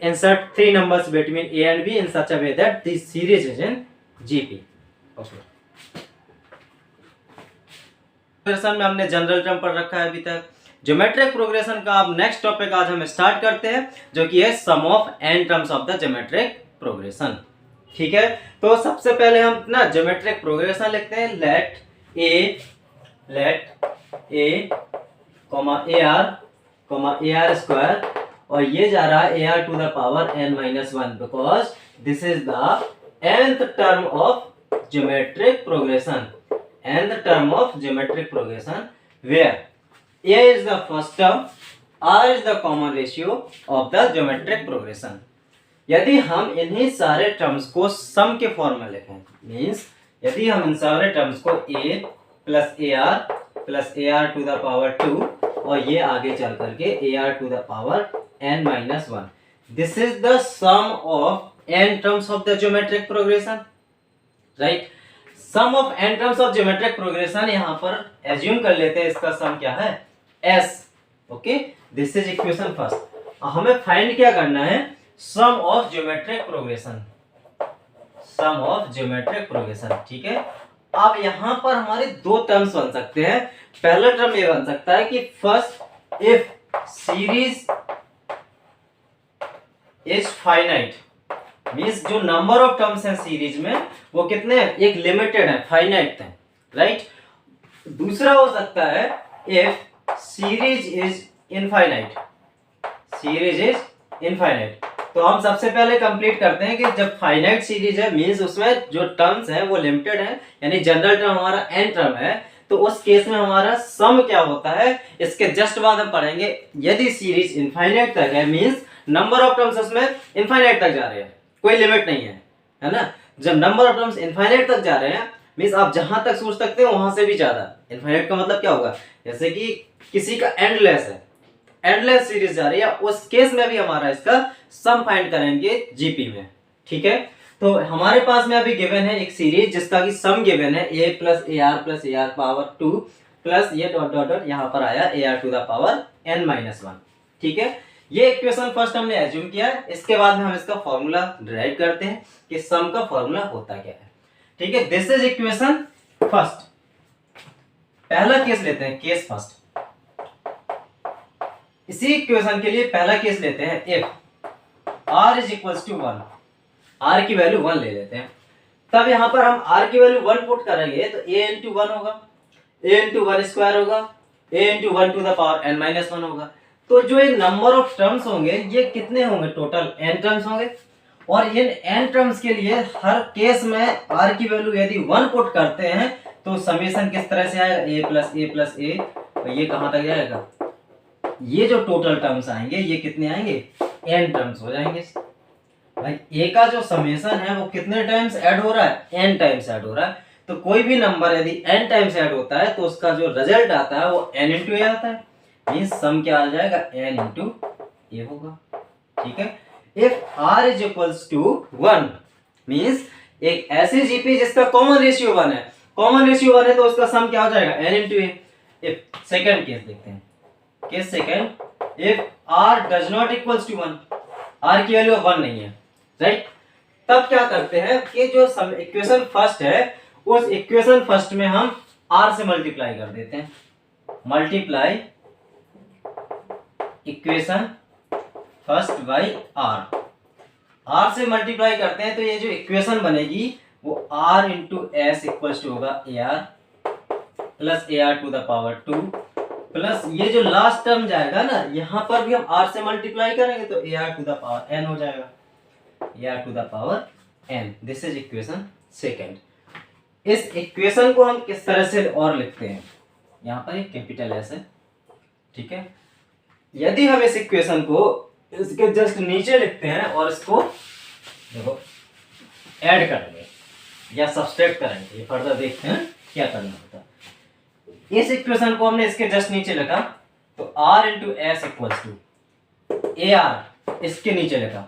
Insert three numbers between A and B in such a way that this series is in GP. Okay, progression में हमने जनरल टर्म पढ़ रखा है अभी तक। ज्योमेट्रिक प्रोग्रेशन का अब नेक्स्ट टॉपिक आज हम स्टार्ट करते हैं, जो कि है sum of n terms of the geometric progression. ठीक है, तो सबसे पहले हम ना ज्योमेट्रिक प्रोग्रेशन लिखते हैं। Let a comma A R square, और ये जा रहा है a r to the power n minus 1 because this is the nth term of geometric progression. nth term of geometric progression where a is the first term, r is the common ratio of the geometric progression। यदि हम इन्हीं सारे terms को सम के form में लिखें, means यदि हम इन सारे टर्म्स को a plus a r to the power 2 और ये आगे चल करके a r to the power n minus 1, this is the sum of n terms of the geometric progression, right. Sum of n terms of geometric progression यहाँ पर assume कर लेते हैं, इसका सम क्या है? s। Okay, this is equation first. हमें find क्या करना है? Sum of geometric progression, sum of geometric progression. ठीक है, अब यहाँ पर हमारे दो टर्म्स बन सकते हैं। पहला टर्म ये बन सकता है कि first if series is finite, means जो नंबर ऑफ टर्म्स हैं सीरीज में वो कितने हैं? एक लिमिटेड है, फाइनाइट है, राइट। दूसरा हो सकता है if series is infinite, series is infinite. तो हम सबसे पहले कंप्लीट करते हैं कि जब फाइनाइट सीरीज है मींस उसमें जो टर्म्स हैं वो लिमिटेड है, यानी जनरल टर्म हमारा n टर्म है, तो उस केस में हमारा सम क्या होता है इसके जस्ट बाद हम पढ़ेंगे। यदि सीरीज इनफाइनाइट तक है मींस नंबर ऑफ टर्म्स उसमें इनफाइनाइट तक जा रहे हैं, कोई लिमिट नहीं है ना। जब नंबर ऑफ टर्म्स इनफाइनाइट तक जा रहे हैं मींस आप जहां तक सोच सकते हो वहां से भी ज्यादा। इनफाइनाइट का मतलब क्या होगा? जैसे कि किसी का एंडलेस है, एंडलेस सीरीज जा रही है, उस केस में भी हमारा इसका सम फाइंड करेंगे जीपी में। ठीक है, तो हमारे पास में अभी गिवन है एक सीरीज जिसका कि सम गिवन है a plus a are power 2 plus ये डॉट डॉट डॉट यहाँ पर आया a r to the power n minus 1। ठीक है, ये इक्वेशन फर्स्ट हमने एज्यूम किया है, इसके बाद में हम इसका फॉर्मूला डिराइव करते हैं कि सम का फॉर्मूला होता क्या है। ठीक है, दिस इज इक्वेशन फर्स्ट। पहला केस लेते हैं, केस फर्स्ट। इसी इक्वेशन के लिए पहला केस लेते हैं, if r is equals to 1, r की वैल्यू 1 ले लेते हैं। तब यहां पर हम r की वैल्यू 1 पुट करेंगे तो a इंटू 1 होगा, a इंटू 1 स्क्वायर होगा, a into 1 to the power n minus 1 होगा। तो जो ये नंबर ऑफ टर्म्स होंगे ये कितने होंगे, टोटल n टर्म्स होंगे। और इन n टर्म्स के लिए हर केस में r की वैल्यू यदि 1 पुट करते हैं तो समेशन किस तरह से आएगा, a प्लस a, और ये कहां तक जाएगा, ये जो टोटल टर्म्स आएंगे ये कितने आएंगे, n टर्म्स हो जाएंगे। भाई a का जो समेशन है वो कितने टाइम्स ऐड हो रहा है, n टाइम्स ऐड हो रहा है। तो कोई भी नंबर यदि n टाइम्स ऐड होता है तो उसका जो रिजल्ट आता है वो n इंटू a आता है, मींस सम क्या आ जाएगा, n इंटू a होगा। ठीक है, if r is equals to 1 means एक ऐसी जीपी जिसका कॉमन रेशियो 1 है, कॉमन रेशियो 1 है तो उसका सम क्या हो जाएगा, n into a। If second case देखते हैं, case second, if r does not equals to 1, r की वैल्यू 1 नहीं है, राइट। तब क्या करते हैं कि जो इक्वेशन फर्स्ट है उस इक्वेशन फर्स्ट में हम r से मल्टीप्लाई कर देते हैं, multiply equation first by r से मल्टीप्लाई करते हैं तो ये जो इक्वेशन बनेगी वो r into s equals to होगा a r plus a r to the power 2 plus ये जो लास्ट टर्म जाएगा ना यहां पर भी हम r से मल्टीप्लाई करेंगे तो a r to the power n हो जाएगा, a r to the power n। This is equation second. इस इक्वेशन को हम किस तरह से और लिखते हैं, यहां पर एक कैपिटल एस है। ठीक है, यदि हम इस इक्वेशन को इसके जस्ट नीचे लिखते हैं और इसको देखो ऐड करेंगे या सब्सट्रैक्ट करेंगे, ये फर्दर देखते हैं क्या करना होता है। इस इक्वेशन को हमने इसके जस्ट नीचे लिखा तो r into s equals to a r, इसके नीचे लिखा,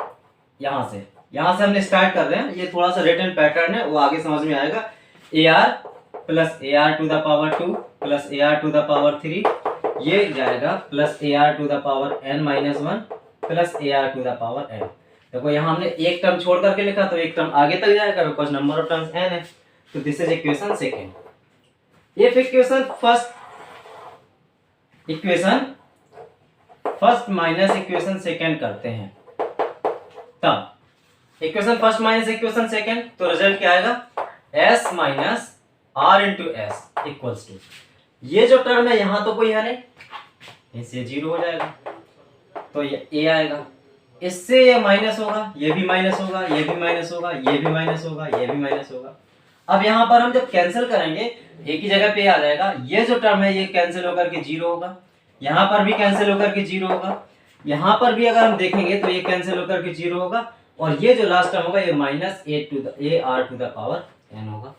यहां से हमने स्टार्ट कर रहे हैं, ये थोड़ा सा रिटर्न पैटर्न है वो आगे समझ में आएगा। A r plus a r to the power 2 plus a r to the power 3, ये जाएगा plus a r to the power n minus 1 plus a r to the power n। देखो यहाँ हमने एक टर्म छोड़ करके लिखा तो एक टर्म आगे तक जाएगा because number of terms n है। तो this is equation second. If equation first minus equation second करते हैं तब equation first minus equation second तो रिजल्ट क्या आएगा, s minus r into s equals to, ये जो टर्म है यहाँ तो कोई है नहीं, इससे 0 हो जाएगा तो ये a आएगा, इससे ये माइनस होगा, ये भी माइनस होगा, ये भी माइनस होगा, ये भी माइनस होगा, ये भी माइनस होगा। अब यहाँ पर हम जब कैंसिल करेंगे एक ही जगह पे आ जाएगा, ये जो टर्म है ये कैंसिल होकर के 0 होगा, यहाँ पर भी कैंसिल होकर के 0 होगा, यहाँ पर भी अगर हम देखेंगे तो ये कैंसिल होकर के 0 होगा, और ये जो लास्ट टर्म होगा ये minus a r to the power n होगा।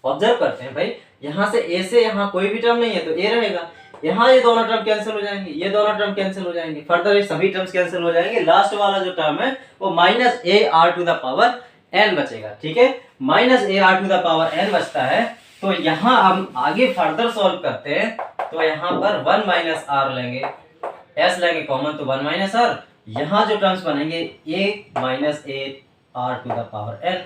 ऑब्जर्व करते हैं भाई, यहाँ से a से यहाँ कोई भी टर्म नहीं है तो a रहेगा, यहाँ ये दोनों टर्म कैंसिल हो जाएंगे, ये दोनों टर्म कैंसिल हो जाएंगे, फर्दर ये सभी टर्म्स कैंसिल हो जाएंगे, लास्ट वाला जो टर्म है वो minus a r to the power n बचेगा। ठीक है, minus a r to the power n बचता है। तो यहाँ हम आगे फर्दर सॉल्व करते हैं तो यहाँ पर 1 माइनस आर लेंगे, s लेंगे कॉमन तो 1 माइनस आर, यहाँ जो टर्म्स बनेंगे a minus a r to the power n।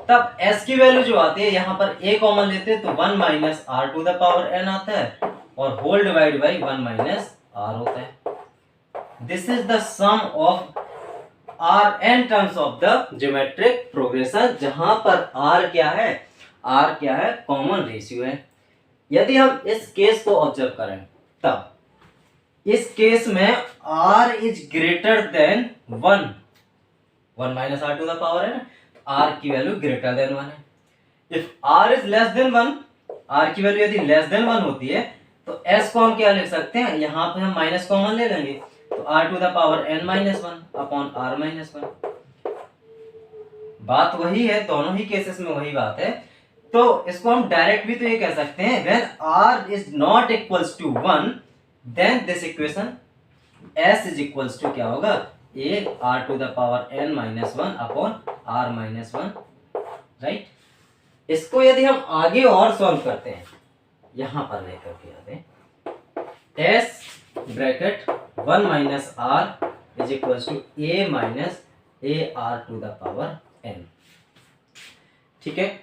तब s की वैल्यू जो आती है यहाँ पर a कॉमन लेते हैं तो 1 minus r to the power n आता है और whole divide by 1 minus r होता है। This is the sum of r n terms of the geometric progression, जहां पर r क्या है, r क्या है, कॉमन रेशियो है। यदि हम इस केस को ऑब्जर्व करें तब इस केस में r is greater than 1 minus r to the power है, r की वैल्यू ग्रेटर देन 1 है। If r is less than 1, r की वैल्यू यदि लेस देन 1 होती है तो s को हम क्या लिख सकते हैं, यहाँ पे हम माइनस कॉमन ले लेंगे तो r to the power n minus 1 upon r minus 1। बात वही है, दोनों ही केसेस में वही बात है। तो इसको हम डायरेक्ट भी तो ये कह सकते हैं, when r is not equals to 1 then this equation s is equals to क्या होगा, a r to the power n minus one upon r minus one, right. इसको यदि हम आगे और सॉल्व करते हैं, यहां पर लेकर के आते हैं, s bracket 1 minus r is equals to a minus a r to the power n, ठीक है।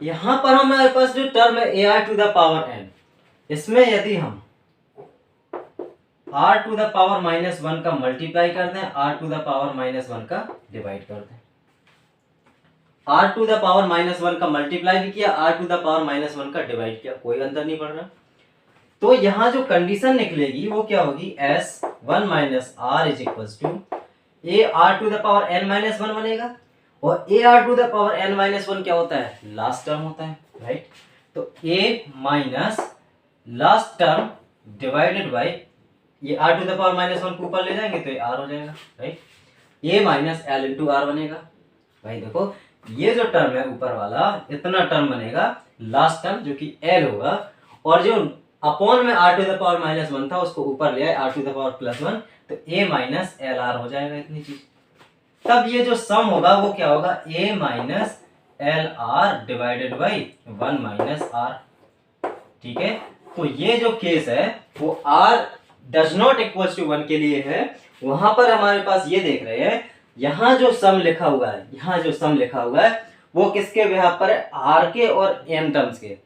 यहां पर हमारे पास जो टर्म है a r to the power n, इसमें यदि हम r to the power minus one का मल्टीप्लाई कर दें, r to the power minus one का डिवाइड कर दें, r to the power minus one का मल्टीप्लाई भी किया, r to the power minus one का डिवाइड किया, कोई अंतर नहीं पड़ रहा। तो यहां जो कंडीशन निकलेगी वो क्या होगी, s 1 minus r is equals to a r to the power n minus one बनेगा, और a r to the power n minus one क्या होता है, लास्ट टर्म होता है, राइट। तो a minus last term divided by, ये r to the power minus one को ऊपर ले जाएंगे तो ये r हो जाएगा, right. a minus l into r बनेगा। भाई देखो ये जो टर्म है ऊपर वाला, इतना टर्म बनेगा, लास्ट टर्म जो कि l होगा, और जो अपॉन में r to the power minus one था उसको ऊपर ले आए r to the power plus one, तो a माइनस एल आर हो जाएगा इतनी चीज। तब ये जो सम होगा वो क्या होगा, a minus l are divided by 1 minus r, ठीक है। तो ये जो केस है वो r does not equals to 1 के लिए है। वहां पर हमारे पास ये देख रहे हैं, यहाँ जो सम लिखा हुआ है, यहाँ जो सम लिखा हुआ है वो किसके बिहाफ पर है, r के और n टर्म्स के,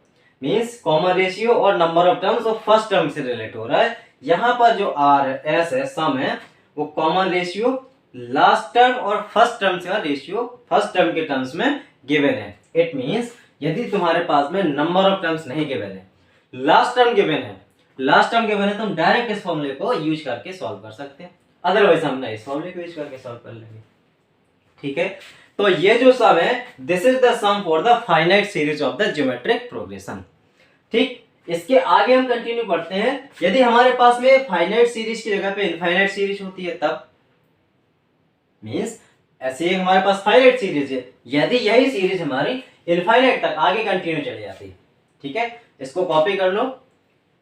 मींस कॉमन रेशियो और नंबर ऑफ टर्म्स और फर्स्ट टर्म से रिलेट हो रहा है। यहाँ पर जो r है, s है, सम है, वो कॉमन रेशियो लास्ट टर्म और फर्स्ट टर्म का रेशियो फर्स्ट टर्म के टर्म्स में गिवन है। इट मींस यदि तुम्हारे पास में नंबर ऑफ टर्म्स नहीं गिवन है, लास्ट टर्म गिवन है, लास्ट टर्म गिवन है, तो हम डायरेक्ट इस फॉर्मूले को यूज करके सॉल्व कर सकते हैं, अदरवाइज हम नहीं इस फॉर्मूले को यूज करके सॉल्व कर लेंगे, ठीक है। तो ये जो सम है, this is the sum for the finite series of the geometric progression, ठीक। इसके आगे हम कंटिन्यू करते हैं। यदि हमारे पास में फाइनाइट सीरीज की जगह पे इनफाइनाइट सीरीज होती है, तब मींस ऐसे ही हमारे पास फाइनाइट सीरीज है, यदि यही सीरीज हमारी इनफाइनाइट तक आगे कंटिन्यू चली जाती है, ठीक है। इसको कॉपी कर लो,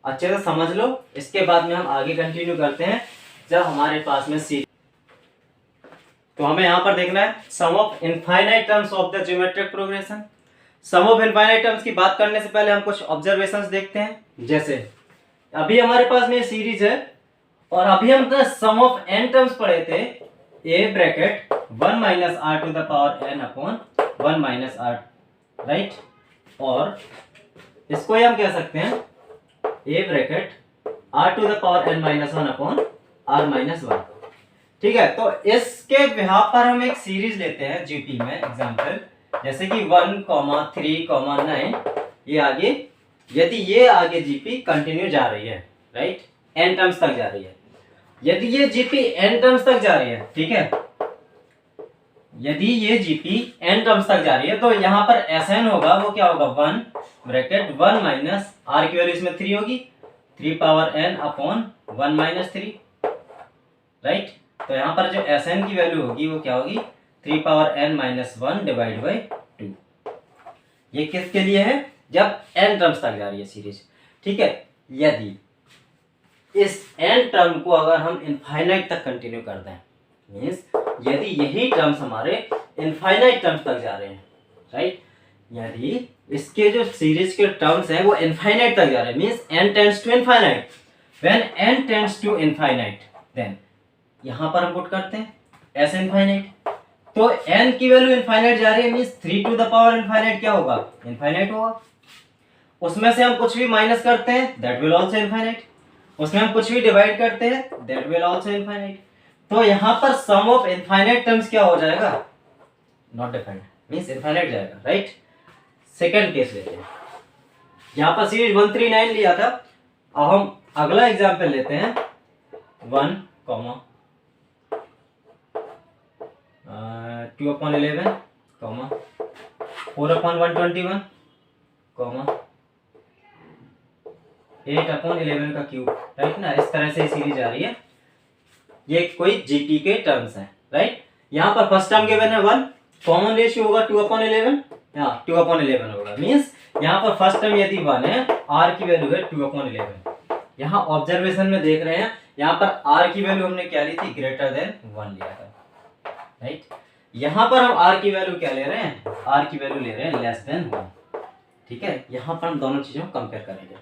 अच्छे से समझ लो, इसके बाद में हम आगे कंटिन्यू करते हैं जब हमारे पास में सीरीज। तो हमें यहां पर देखना है sum of infinite terms of the geometric progression. Sum of infinite terms की बात करने से पहले हम कुछ ऑब्जर्वेशंस देखते हैं। जैसे अभी हमारे पास में सीरीज है, और अभी हम सम ऑफ एन टर्म्स पढ़े थे, a bracket 1 minus r to the power n upon 1 minus r, right. और इसको ही हम कह सकते हैं a bracket r to the power n minus one upon r minus one, ठीक है। तो इसके बिहाफ पर हम एक सीरीज लेते हैं जीपी में, एग्जांपल जैसे कि 1, 3, 9, ये आगे, यदि ये आगे जीपी कंटिन्यू जा रही है, राइट, n टर्म्स तक जा रही है, यदि ये जीपी n टर्म्स तक जा रही है, ठीक है, यदि ये जीपी n टर्म्स तक जा रही है, तो यहाँ पर Sn होगा, वो क्या होगा, 1 ब्रैकेट 1 माइनस r की वैल्यू इसमें 3 होगी, 3 power n upon 1 minus 3, right. तो यहाँ पर जो Sn की वैल्यू होगी वो क्या होगी, 3 power n minus 1 divide by 2। ये किसके लिए है, जब n टर्म्स तक जा रही है सीरीज, ठीक है। यदि इस n टर्म को अगर हम इनफाइनाइट तक कंटिन्यू कर दें, मींस यदि यही टर्म्स हमारे इनफाइनाइट टर्म्स तक जा रहे हैं, राइट, यदि इसके जो सीरीज के टर्म्स हैं वो इनफाइनाइट तक जा रहे हैं, means n tends to infinite, when n tends to infinite, then यहां पर हम पुट करते हैं s इनफाइनाइट। तो n की वैल्यू इनफाइनाइट जा रही है, means 3 to the power infinite क्या होगा, इनफाइनाइट होगा। उसमें से हम कुछ भी माइनस करते हैं, दैट विल आल्सो इनफाइनाइट। उसमें हम कुछ भी डिवाइड करते हैं, दैट विल आल्सो इनफाइनाइट। तो यहाँ पर सम ऑफ इनफाइनाइट टर्म्स क्या हो जाएगा, नॉट डिफाइंड, मींस इनफाइनाइट जाएगा, राइट। सेकंड केस लेते हैं, यहाँ पर सीरीज 139 लिया था, अब हम अगला एग्जांपल लेते हैं 1, 2/11, 4/121, 8/11 का क्यूब, राइट ना। इस तरह से सीरीज आ रही है, ये कोई जीपी के टर्म्स हैं, राइट। यहाँ पर फर्स्ट टर्म गिवन है 1, कॉमन रेशियो होगा 2/11, यहाँ 2/11 होगा, मींस यहाँ पर फर्स्ट टर्म यदि 1 है, r की वैल्यू है 2/11। यहाँ ऑब्जर्वेशन में देख रहे हैं, यहाँ पर r की वैल्यू हमने क्या ली थी, ग्रेटर देन 1 लिया था, राइट। यहाँ पर हम r की वैल्यू क्या ले रहे हैं, r की वैल्यू ले रहे हैं लेस देन 1, ठीक है। यहाँ पर हम दोनों चीजों को कंपेयर करेंगे।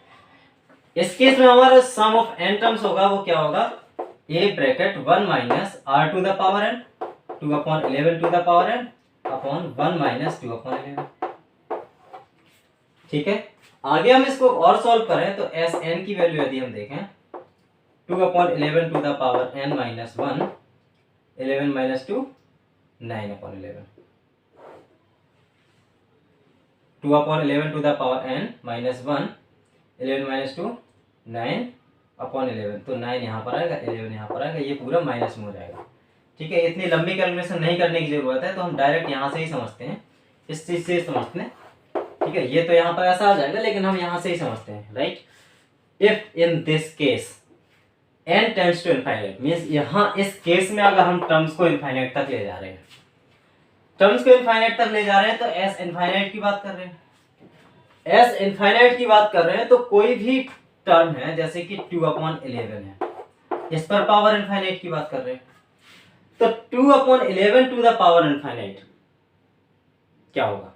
इस केस में हमारा सम ऑफ n टर्म्स होगा, वो क्या होगा, a bracket 1 minus r to the power n 2/11 to the power n upon 1 minus 2/11, ठीक है। आगे हम इसको और सॉल्व करें तो एस एन की वैल्यू यदि हम देखें 2/11 to the power n minus 1, 11 minus 2 9/11, 2/11 to the power n minus 1, 11 minus 2 9/11, तो 9 यहाँ पर आएगा, 11 यहाँ पर आएगा, ये पूरा माइनस में हो जाएगा, ठीक है। इतनी लंबी कैलकुलेशन नहीं करने की जरूरत है, तो हम डायरेक्ट यहाँ से ही समझते हैं, इस चीज से समझते हैं, ठीक है। ये तो यहाँ पर ऐसा आ जाएगा, लेकिन हम यहाँ से ही समझते हैं, right. If in this case n tends to infinite, means यहाँ इस केस में अगर हम टर्म्स को इनफाइनाइट तक ले जा रहे हैं, टर्म्स को इनफाइनाइट तक ले जा रहे हैं, तो s इनफाइनाइट की बात कर रहे हैं, s इनफाइनाइट की बात कर रहे हैं, तो कोई भी टर्म है जैसे कि 2/11 है, इस पर पावर इनफाइनाइट की बात कर रहे हैं, तो 2/11 टू द पावर इनफाइनाइट क्या होगा,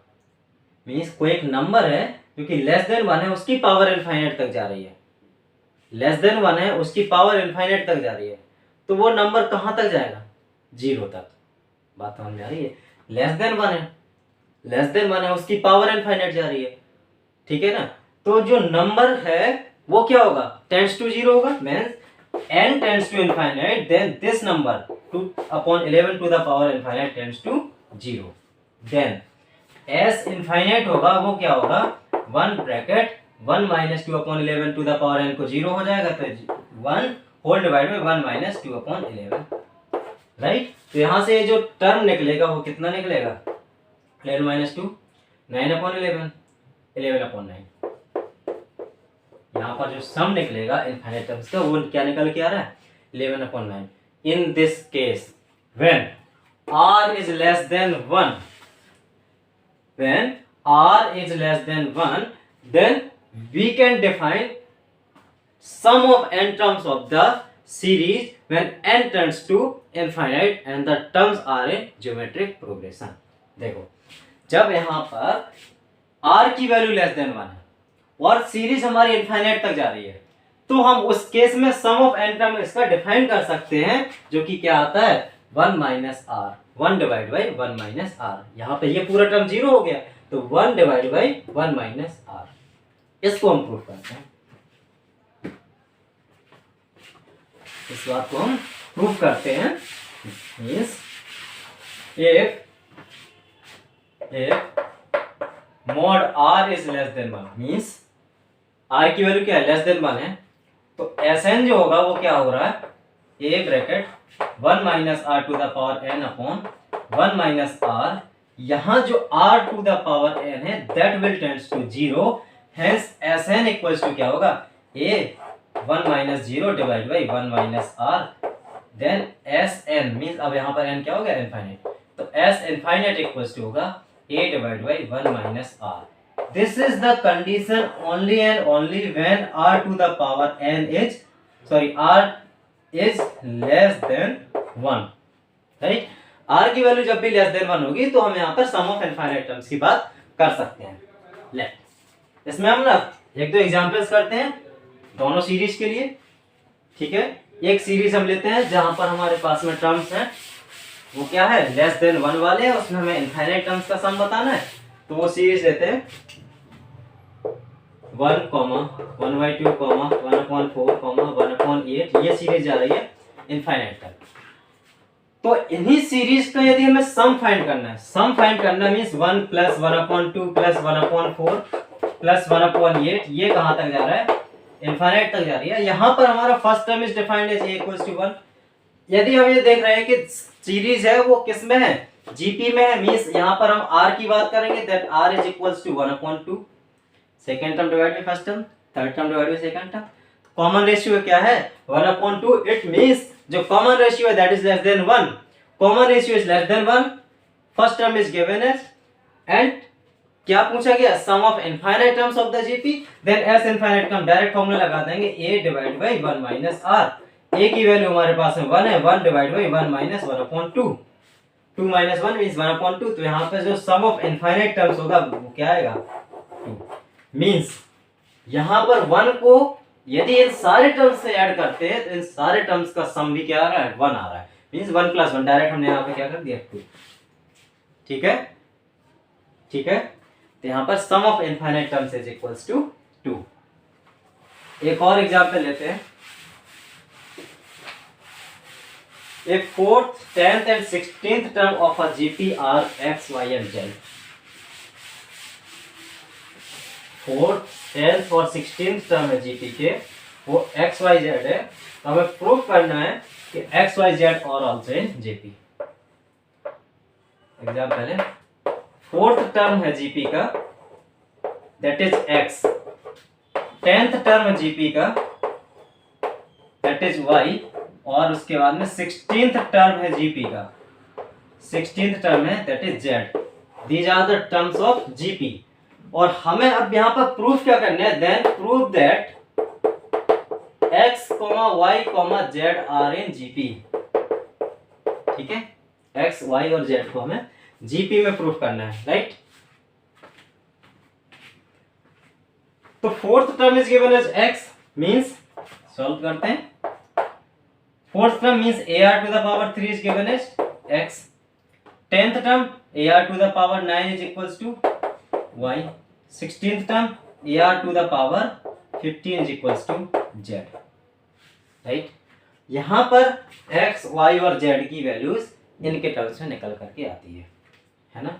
मींस कोई एक नंबर है जो कि लेस देन 1 है, उसकी पावर इनफाइनाइट तक जा रही है, लेस देन 1 है, उसकी पावर इनफाइनाइट तक जा रही है, तो वो नंबर कहां तक जाएगा, 0 तक। बात समझ में आ रही है, लेस देन 1 है, लेस देन 1 है, उसकी पावर इनफाइनाइट जा रही है, ठीक है ना। तो जो नंबर है वो क्या होगा, टेंड्स टू 0 होगा, means n tends to infinite, then this number 2/11 to the power infinite tends to 0, then s infinite होगा, वो क्या होगा, 1 bracket 1 minus 2/11 to the power n को 0 हो जाएगा, तो 1 whole divide by 1 minus 2/11, right. तो यहाँ से जो टर्म निकलेगा वो कितना निकलेगा, 11 माइनस 2 9/11, 11/9। यहाँ पर जो सम निकलेगा इनफाइनाइट टर्म्स का, वो क्या निकल के आ रहा है, 11/9। इन this case when r is less than 1, when r is less than 1, then we can define sum of n terms of the series when n tends to infinite and the terms are in geometric progression। देखो, जब यहाँ पर r की value less than 1 है और series हमारी infinite तक जा रही है, तो हम उस केस में सम ऑफ n टर्म इसका डिफाइन कर सकते हैं, जो कि क्या आता है, 1 minus r, 1 divide by 1 minus r। यहाँ पे ये पूरा टर्म 0 हो गया, तो 1 डिवाइड बाई 1 माइनस r, इसको हम प्रूफ करते हैं, इस बात को हम प्रूफ करते हैं। Means if mod r is less than 1, means r की वैल्यू क्या है, लेस देन 1 है, तो Sn जो होगा वो क्या हो रहा है, a bracket 1 minus r to the power n upon 1 minus r, यहाँ जो r to the power n है that will tends to 0, hence Sn equals to क्या होगा, a 1 minus 0 divide by 1 minus r, then Sn means अब यहाँ पर n क्या हो गया, इनफाइनाइट, तो S इनफाइनाइट इक्वल्स टू होगा a divide by 1 minus r। This is the condition only and only when r to the power n is r is less than 1, right? r की value जब भी less than 1 होगी तो हम यहाँ पर sum of infinite terms की बात कर सकते हैं। लेट इसमें हम ना एक दो एग्जांपल्स करते हैं दोनों सीरीज के लिए, ठीक है। एक सीरीज हम लेते हैं जहां पर हमारे पास में टर्म्स हैं, वो क्या है, लेस देन 1 वाले हैं, उसमें हमें इनफाइनाइट टर्म्स का सम बताना है, तो वो सीरीज लेते हैं 1, 1/2, 1/4, 1/8, ये सीरीज जा रही है इनफाइनाइट तक। तो इन्हीं सीरीज का यदि हमें सम फाइंड करना है, सम फाइंड करना मींस 1 प्लस 1/2 प्लस 1/4 प्लस 1/8, ये कहां तक जा रहा है, इनफाइनाइट तक जा रही है। यहां पर हमारा first term is defined as a equals to 1। यदि हम ये देख रहे हैं कि सीरीज है वो किस में है, जीपी में है, मींस यहां पर हम r की बात करेंगे, that r is equals to 1/2, second term divide by first term, third term divide by second term. Common ratio क्या है, 1/2, इट मींस जो कॉमन रेशियो है that is less than 1, common ratio is less than 1, first term is given as, and क्या पूछा गया, sum of infinite terms of the GP, then s infinite का हम direct formula लगा देंगे a divide by 1 minus r, ए की value हमारे पास में 1 है, 1 divide by 1 minus 1/2, 2 minus 1 means 1/2, तो यहाँ पे जो सम ऑफ इनफाइनाइट टर्म्स होगा वो क्या आएगा 2, मीन्स यहाँ पर 1 को यदि इन सारे टर्म्स से ऐड करते हैं तो इन सारे टर्म्स का सम भी क्या आ रहा है 1 आ रहा है, मीन्स 1 + 1 डायरेक्ट हमने यहाँ पे क्या कर दिया 2। ठीक है, ठीक है, तो यहाँ पर sum of infinite terms is equals to 2। एक और एग्जांपल लेते हैं। If 4th, 10th and 16th term of a GP are x, y and z. 4th, 10th और 16th टर्म है GP के, वो x, y, z है, तो हमें प्रूव करना है कि x, y, z और ऑल्सो इन GP। एग्जाम्पल है, 4th टर्म है GP का that is x, 10th term है GP का दैट इज y, और उसके बाद में 16th टर्म है जीपी का, 16th टर्म है that is z. These are the terms of GP, और हमें अब यहाँ पर प्रूफ क्या करना है, then prove that x, y, z are in GP. ठीक है, x, y और z को हमें जीपी में प्रूफ करना है, राइट। तो 4th term is given as x, means solve करते हैं। 4th term means ar to the power 3 is given as x. 10th term ar to the power 9 is equals to y. 16th term ar to the power 15 is equals to z. Right? यहाँ पर x, y और z की values इनके terms में निकल करके आती है ना।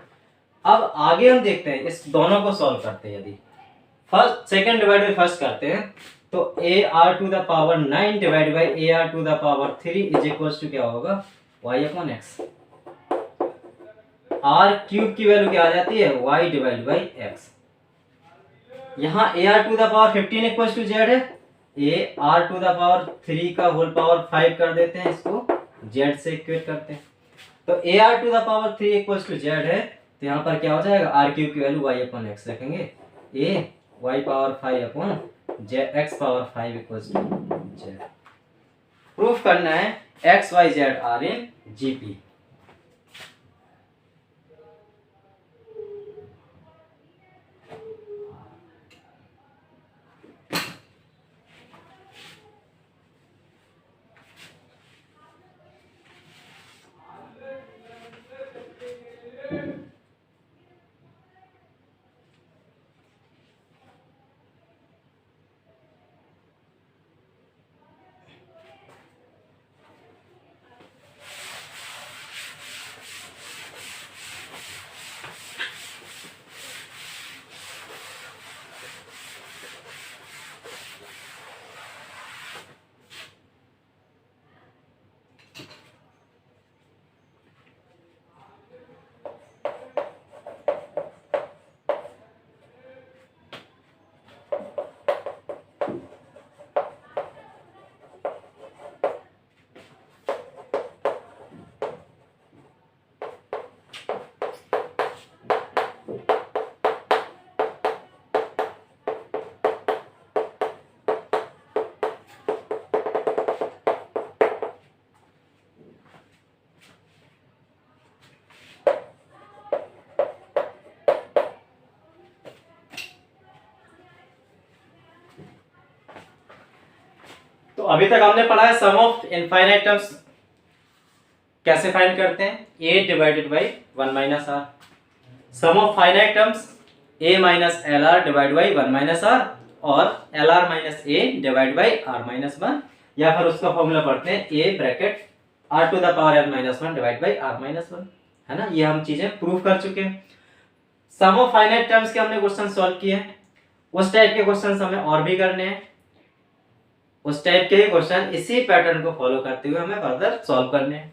अब आगे हम देखते हैं, इस दोनों को सॉल्व करते हैं। यदि first second divide by first करते हैं तो ar to the power 9 divide by ar to the power 3 is equals to क्या होगा y/x। r क्यूब की वैल्यू क्या आ जाती है y डिवाइड बाई x। यहाँ ar to the power 15 equals to z है, ar to the power 3 का whole power 5 कर देते हैं, इसको z से इक्वेट करते हैं, तो ar to the power 3 equals to z है, तो यहाँ पर क्या हो जाएगा r क्यूब की वैल्यू y/x रखेंगे, a y/5 x power 5 equals to z। Proof करना है x, y, z are in GP. तो अभी तक हमने पढ़ा है सम ऑफ इनफाइनाइट टर्म्स कैसे फाइंड करते हैं, a divided by 1 minus r। Sum of finite terms a minus l r divide by 1 minus r, और l r minus a divide by r minus 1, या फिर उसका फॉर्मूला पढ़ते हैं a bracket r to the power n minus 1 divide by r minus 1, है ना। ये हम चीजें प्रूव कर चुके हैं। सम ऑफ फाइनाइट टर्म्स के हमने क्वेश्चन सॉल्व किए हैं, उस टाइप के क्वेश्चन हमें और भी करने हैं, उस टाइप के क्वेश्चन इसी पैटर्न को फॉलो करते हुए हमें फर्दर सॉल्व करने हैं।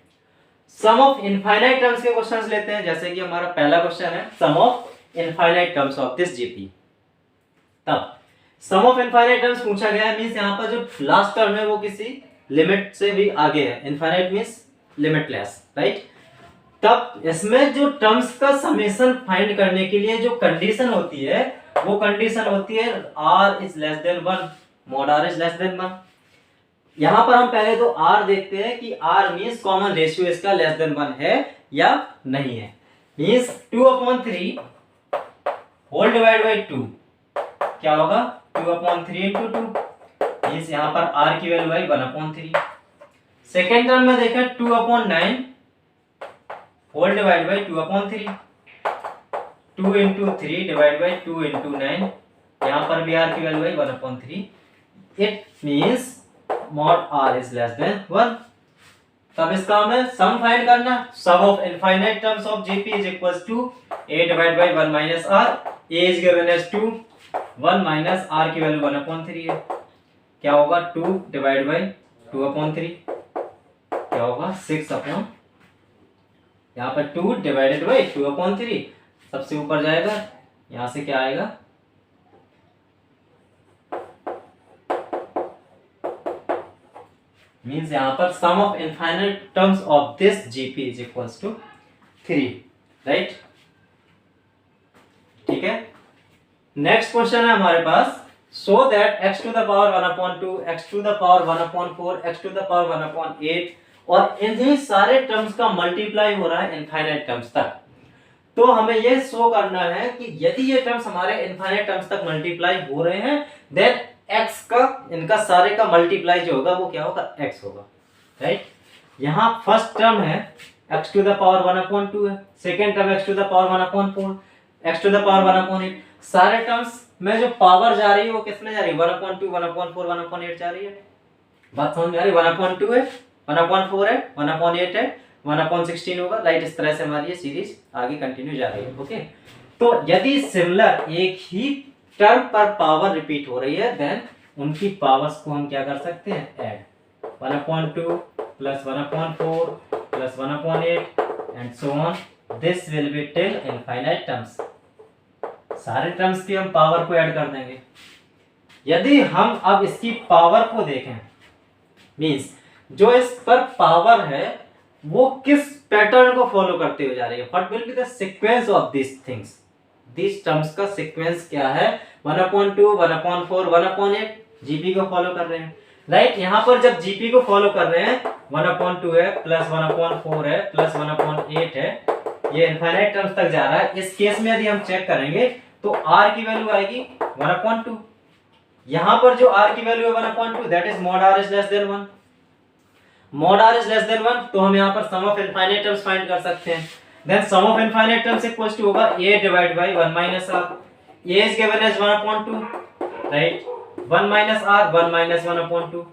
सम ऑफ इनफाइनाइट टर्म्स के क्वेश्चंस लेते हैं, जैसे कि हमारा पहला क्वेश्चन है sum of infinite terms of this GP. तब सम ऑफ इनफाइनाइट टर्म्स पूछा गया है, मींस यहाँ पर जो लास्ट टर्म है वो किसी लिमिट से भी आगे है, इनफाइनाइट मींस लिमिटलेस, राइट। तब इसमें जो टर्म्स का समेशन फाइंड करने के लिए जो कंडीशन होती है वो कंडीशन होती है r is less than 1, mod r is less than 1। यहाँ पर हम पहले तो r देखते हैं कि r मीन्स कॉमन रेशियो इसका लेस देन 1 है या नहीं है। मीन्स 2/3 होल डिवाइड बाई 2 क्या होगा 2/3 इंटू 2 मीन्स यहाँ पर r की वैल्यू आई 1/3। सेकेंड टर्म में देखें 2/9 whole divide by 2/3 2 into 3 divide by 2 into 9 यहाँ पर भी r की वैल्यू आई 1/3। It means mod r is less than 1। तब इसका हमें सम फाइंड करना। Sum of infinite terms of gp is equals to a divided by 1 minus r। a is given as 2 1 minus r की value 1/3 है। क्या होगा 2 divide by 2/3 क्या होगा 6 अपॉन यहाँ पर 2 डिवाइडेड बाई 2/3 सबसे ऊपर जाएगा यहाँ से क्या आएगा मीन्स यहाँ पर sum of infinite terms of this GP is equals to 3 right. ठीक है नेक्स्ट क्वेश्चन है हमारे पास so that x to the power 1/2 x to the power 1/4 x to the power 1/8 और इन्हीं सारे टर्म्स का मल्टीप्लाई हो रहा है इनफाइनाइट टर्म्स तक। तो हमें यह शो करना है कि यदि ये टर्म्स हमारे इनफाइनाइट टर्म्स तक मल्टीप्लाई हो रहे हैं देन x का इनका सारे का मल्टीप्लाई जो होगा वो क्या होगा x होगा राइट। यहाँ फर्स्ट टर्म है x टू द पावर 1/2 है, second term x to the power 1/4 x to the power 1/8। सारे टर्म्स में जो पावर जा रही है वो किस में जा रही है 1/2 1/4 1/8 जा रही है। बात समझ में आ रही है 1/2 है 1/4 है 1/8 है 1/16 होगा राइट। इस तरह से हमारी ये सीरीज आगे कंटिन्यू जा रही है ओके। तो यदि सिमिलर एक ही टर्म पर पावर रिपीट हो रही है देन उनकी पावर्स को हम क्या कर सकते हैं add 1/2 plus 1/4 plus 1/8 and so on this will be till infinite terms. सारे टर्म्स की हम पावर को ऐड कर देंगे। यदि हम अब इसकी पावर को देखें मींस जो इस पर पावर है वो किस पैटर्न को फॉलो करते हुए जा रही है what will be the sequence of this things. This terms का सीक्वेंस क्या है 1/2 1/4 1/8 जीपी को फॉलो कर रहे हैं राइट। यहाँ पर जब जीपी को फॉलो कर रहे हैं 1/2 है प्लस 1/4 है प्लस 1/8 है ये इनफाइनाइट टर्म्स तक जा रहा है। इस केस में यदि हम चेक करेंगे तो r की वैल्यू आएगी 1/2। यहाँ पर जो r की वैल्यू है 1/2 that is mod r is less than 1। mod r is less than 1 तो हम यहाँ पर sum of infinite terms find कर सकते हैं। Then sum of infinite terms equals to होगा a divide by 1 minus r। a is given as 1/2 right 1 minus r 1 minus 1/2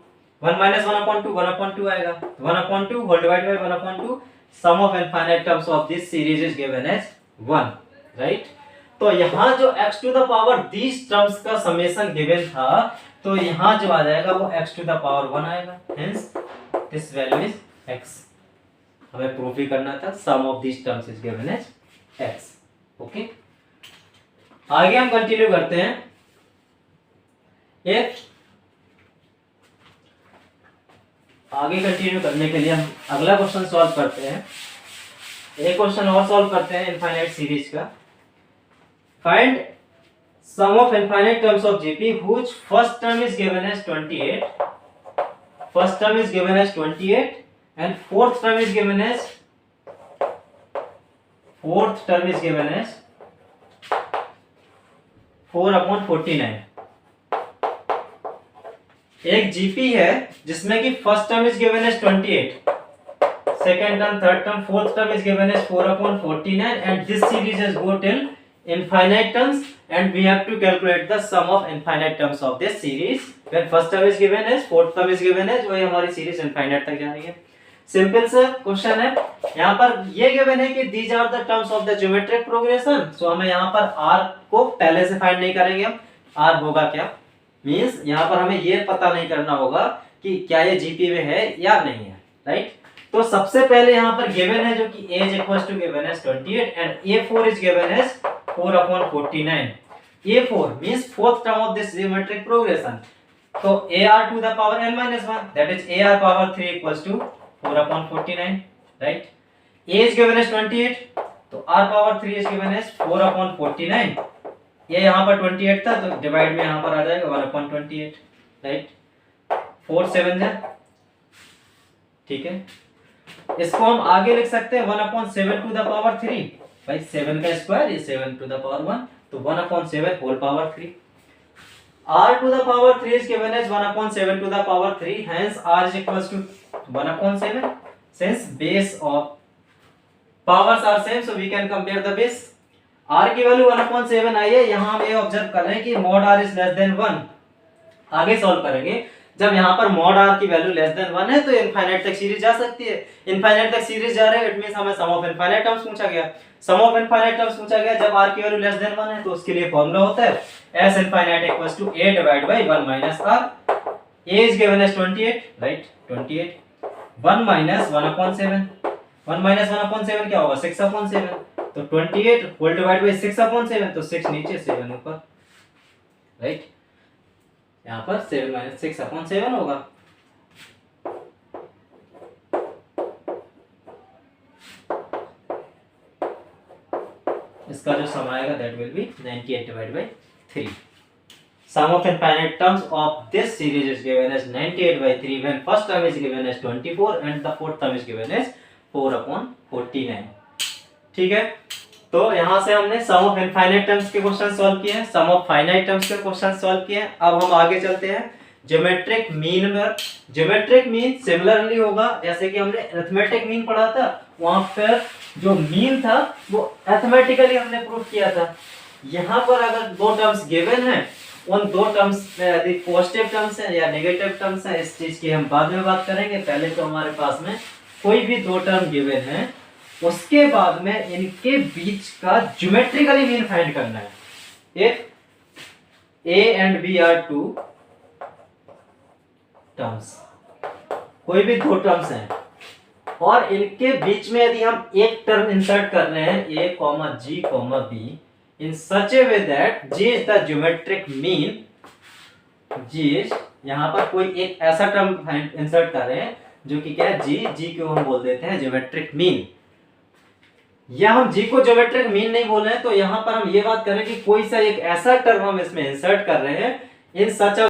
1 minus 1/2 1/2 आएगा 1/2 whole divided by 1/2 sum of infinite terms of this series is given as 1 right। तो यहाँ जो x to the power these terms का summation given था तो यहाँ जो आ जाएगा वो x to the power 1 आएगा hence this value is x। हमें प्रूफ ही करना था sum of these terms is given as x okay. आगे हम कंटिन्यू करते हैं। आगे कंटिन्यू करने के लिए हम अगला क्वेश्चन सॉल्व करते हैं। एक क्वेश्चन और सॉल्व करते हैं इनफाइनाइट सीरीज का। Find sum of infinite terms of GP which first term is given as 28 first term is given as 28 and fourth term is given as 4/49। एक जीपी है जिसमें कि first term is given as 28 second term third term fourth term is given as 4/49 and this series has go till infinite terms and we have to calculate the sum of infinite terms of this series when first term is given as fourth term is given as वही हमारी series infinite तक जा रही है। Simple सा question है। यहाँ पर ये गिवन है कि these are the terms of the geometric progression so हमें यहाँ पर r को पहले से फाइंड नहीं करेंगे हम r होगा क्या मींस यहाँ पर हमें ये पता नहीं करना होगा कि क्या ये जीपी में है या नहीं है राइट। तो सबसे पहले यहाँ पर गिवन है जो कि a is equals to given as 28 and a4 is given as 4/49। a4 means fourth term of this geometric progression so ar to the power n minus 1 that is ar power 3 equals to 4/49 right। a is given as 28 तो r power 3 is given as 4/49 ये यहाँ पर 28 था तो divide में यहाँ पर आ जाएगा 1/28 राइट 4 7 जा ठीक है, इसको हम आगे लिख सकते हैं 1/7 टू द पावर 3, भाई 7 का स्क्वायर ये 7 टू द पावर 1, तो 1/7 whole power 3। r to the power 3 is given as 1/7 to the power 3, hence r is equals to 1/7, since base of powers are same so we can compare the base। r की value 1/7 आई है, यहाँ हम ये observe कर रहे हैं कि mod r is less than 1। आगे सॉल्व करेंगे, जब यहाँ पर mod r की वैल्यू लेस देन 1 है तो इनफाइनाइट तक सीरीज जा सकती है। इनफाइनाइट तक सीरीज जा रहे हैं, इट मींस हमें सम ऑफ इनफाइनाइट टर्म्स पूछा गया। सम ऑफ इनफाइनाइट टर्म्स पूछा गया जब r की वैल्यू लेस देन 1 है, तो उसके लिए फार्मूला होता है s infinite equals to a divide by 1 minus r। a is given as 28, right, 28 1 minus 1/7, 1 minus 1/7 क्या होगा 6/7, तो 28 होल डिवाइड बाय 6/7, तो 6 नीचे 7 ऊपर, राइट, यहाँ पर 7 माइनस 6/7 होगा। इसका जो सम आएगा that will be 98 divide by 3। Sum of infinite terms of this series is given as 98 by 3 when first term is given as 24 and the fourth term is given as 4/49। ठीक है, तो यहाँ से हमने सम ऑफ इनफाइनाइट टर्म्स के question solve किए हैं, sum of finite terms के क्वेश्चन सॉल्व किए हैं। अब हम आगे चलते हैं ज्योमेट्रिक मीन पर। ज्योमेट्रिक मीन सिमिलरली होगा जैसे कि हमने अरिथमेटिक मीन पढ़ा था, वहां पर जो मीन था वो अरिथमेटिकली हमने प्रूफ किया था। यहाँ पर अगर दो टर्म्स गिवन है, उन दो टर्म्स में यदि पॉजिटिव टर्म्स है या नेगेटिव टर्म्स है, इस चीज की हम बाद में बात करेंगे। पहले तो हमारे पास में कोई भी दो टर्म गिवन है, उसके बाद में इनके बीच का ज्योमेट्रिकली मीन फाइंड करना है। If a and b are two terms, कोई भी दो टर्म्स हैं और इनके बीच में यदि हम एक टर्म इंसर्ट कर रहे हैं a, g, b in such a way that g is the geometric mean, g is यहाँ पर कोई एक ऐसा टर्म इंसर्ट कर रहे हैं जो कि क्या है g को हम बोल देते हैं ज्योमेट्रिक मीन, या हम g को ज्योमेट्रिक मीन नहीं बोल रहे हैं, तो यहाँ पर हम ये बात करें कि कोई सा एक ऐसा टर्म हम इसमें इंसर्ट कर रहे हैं इन सच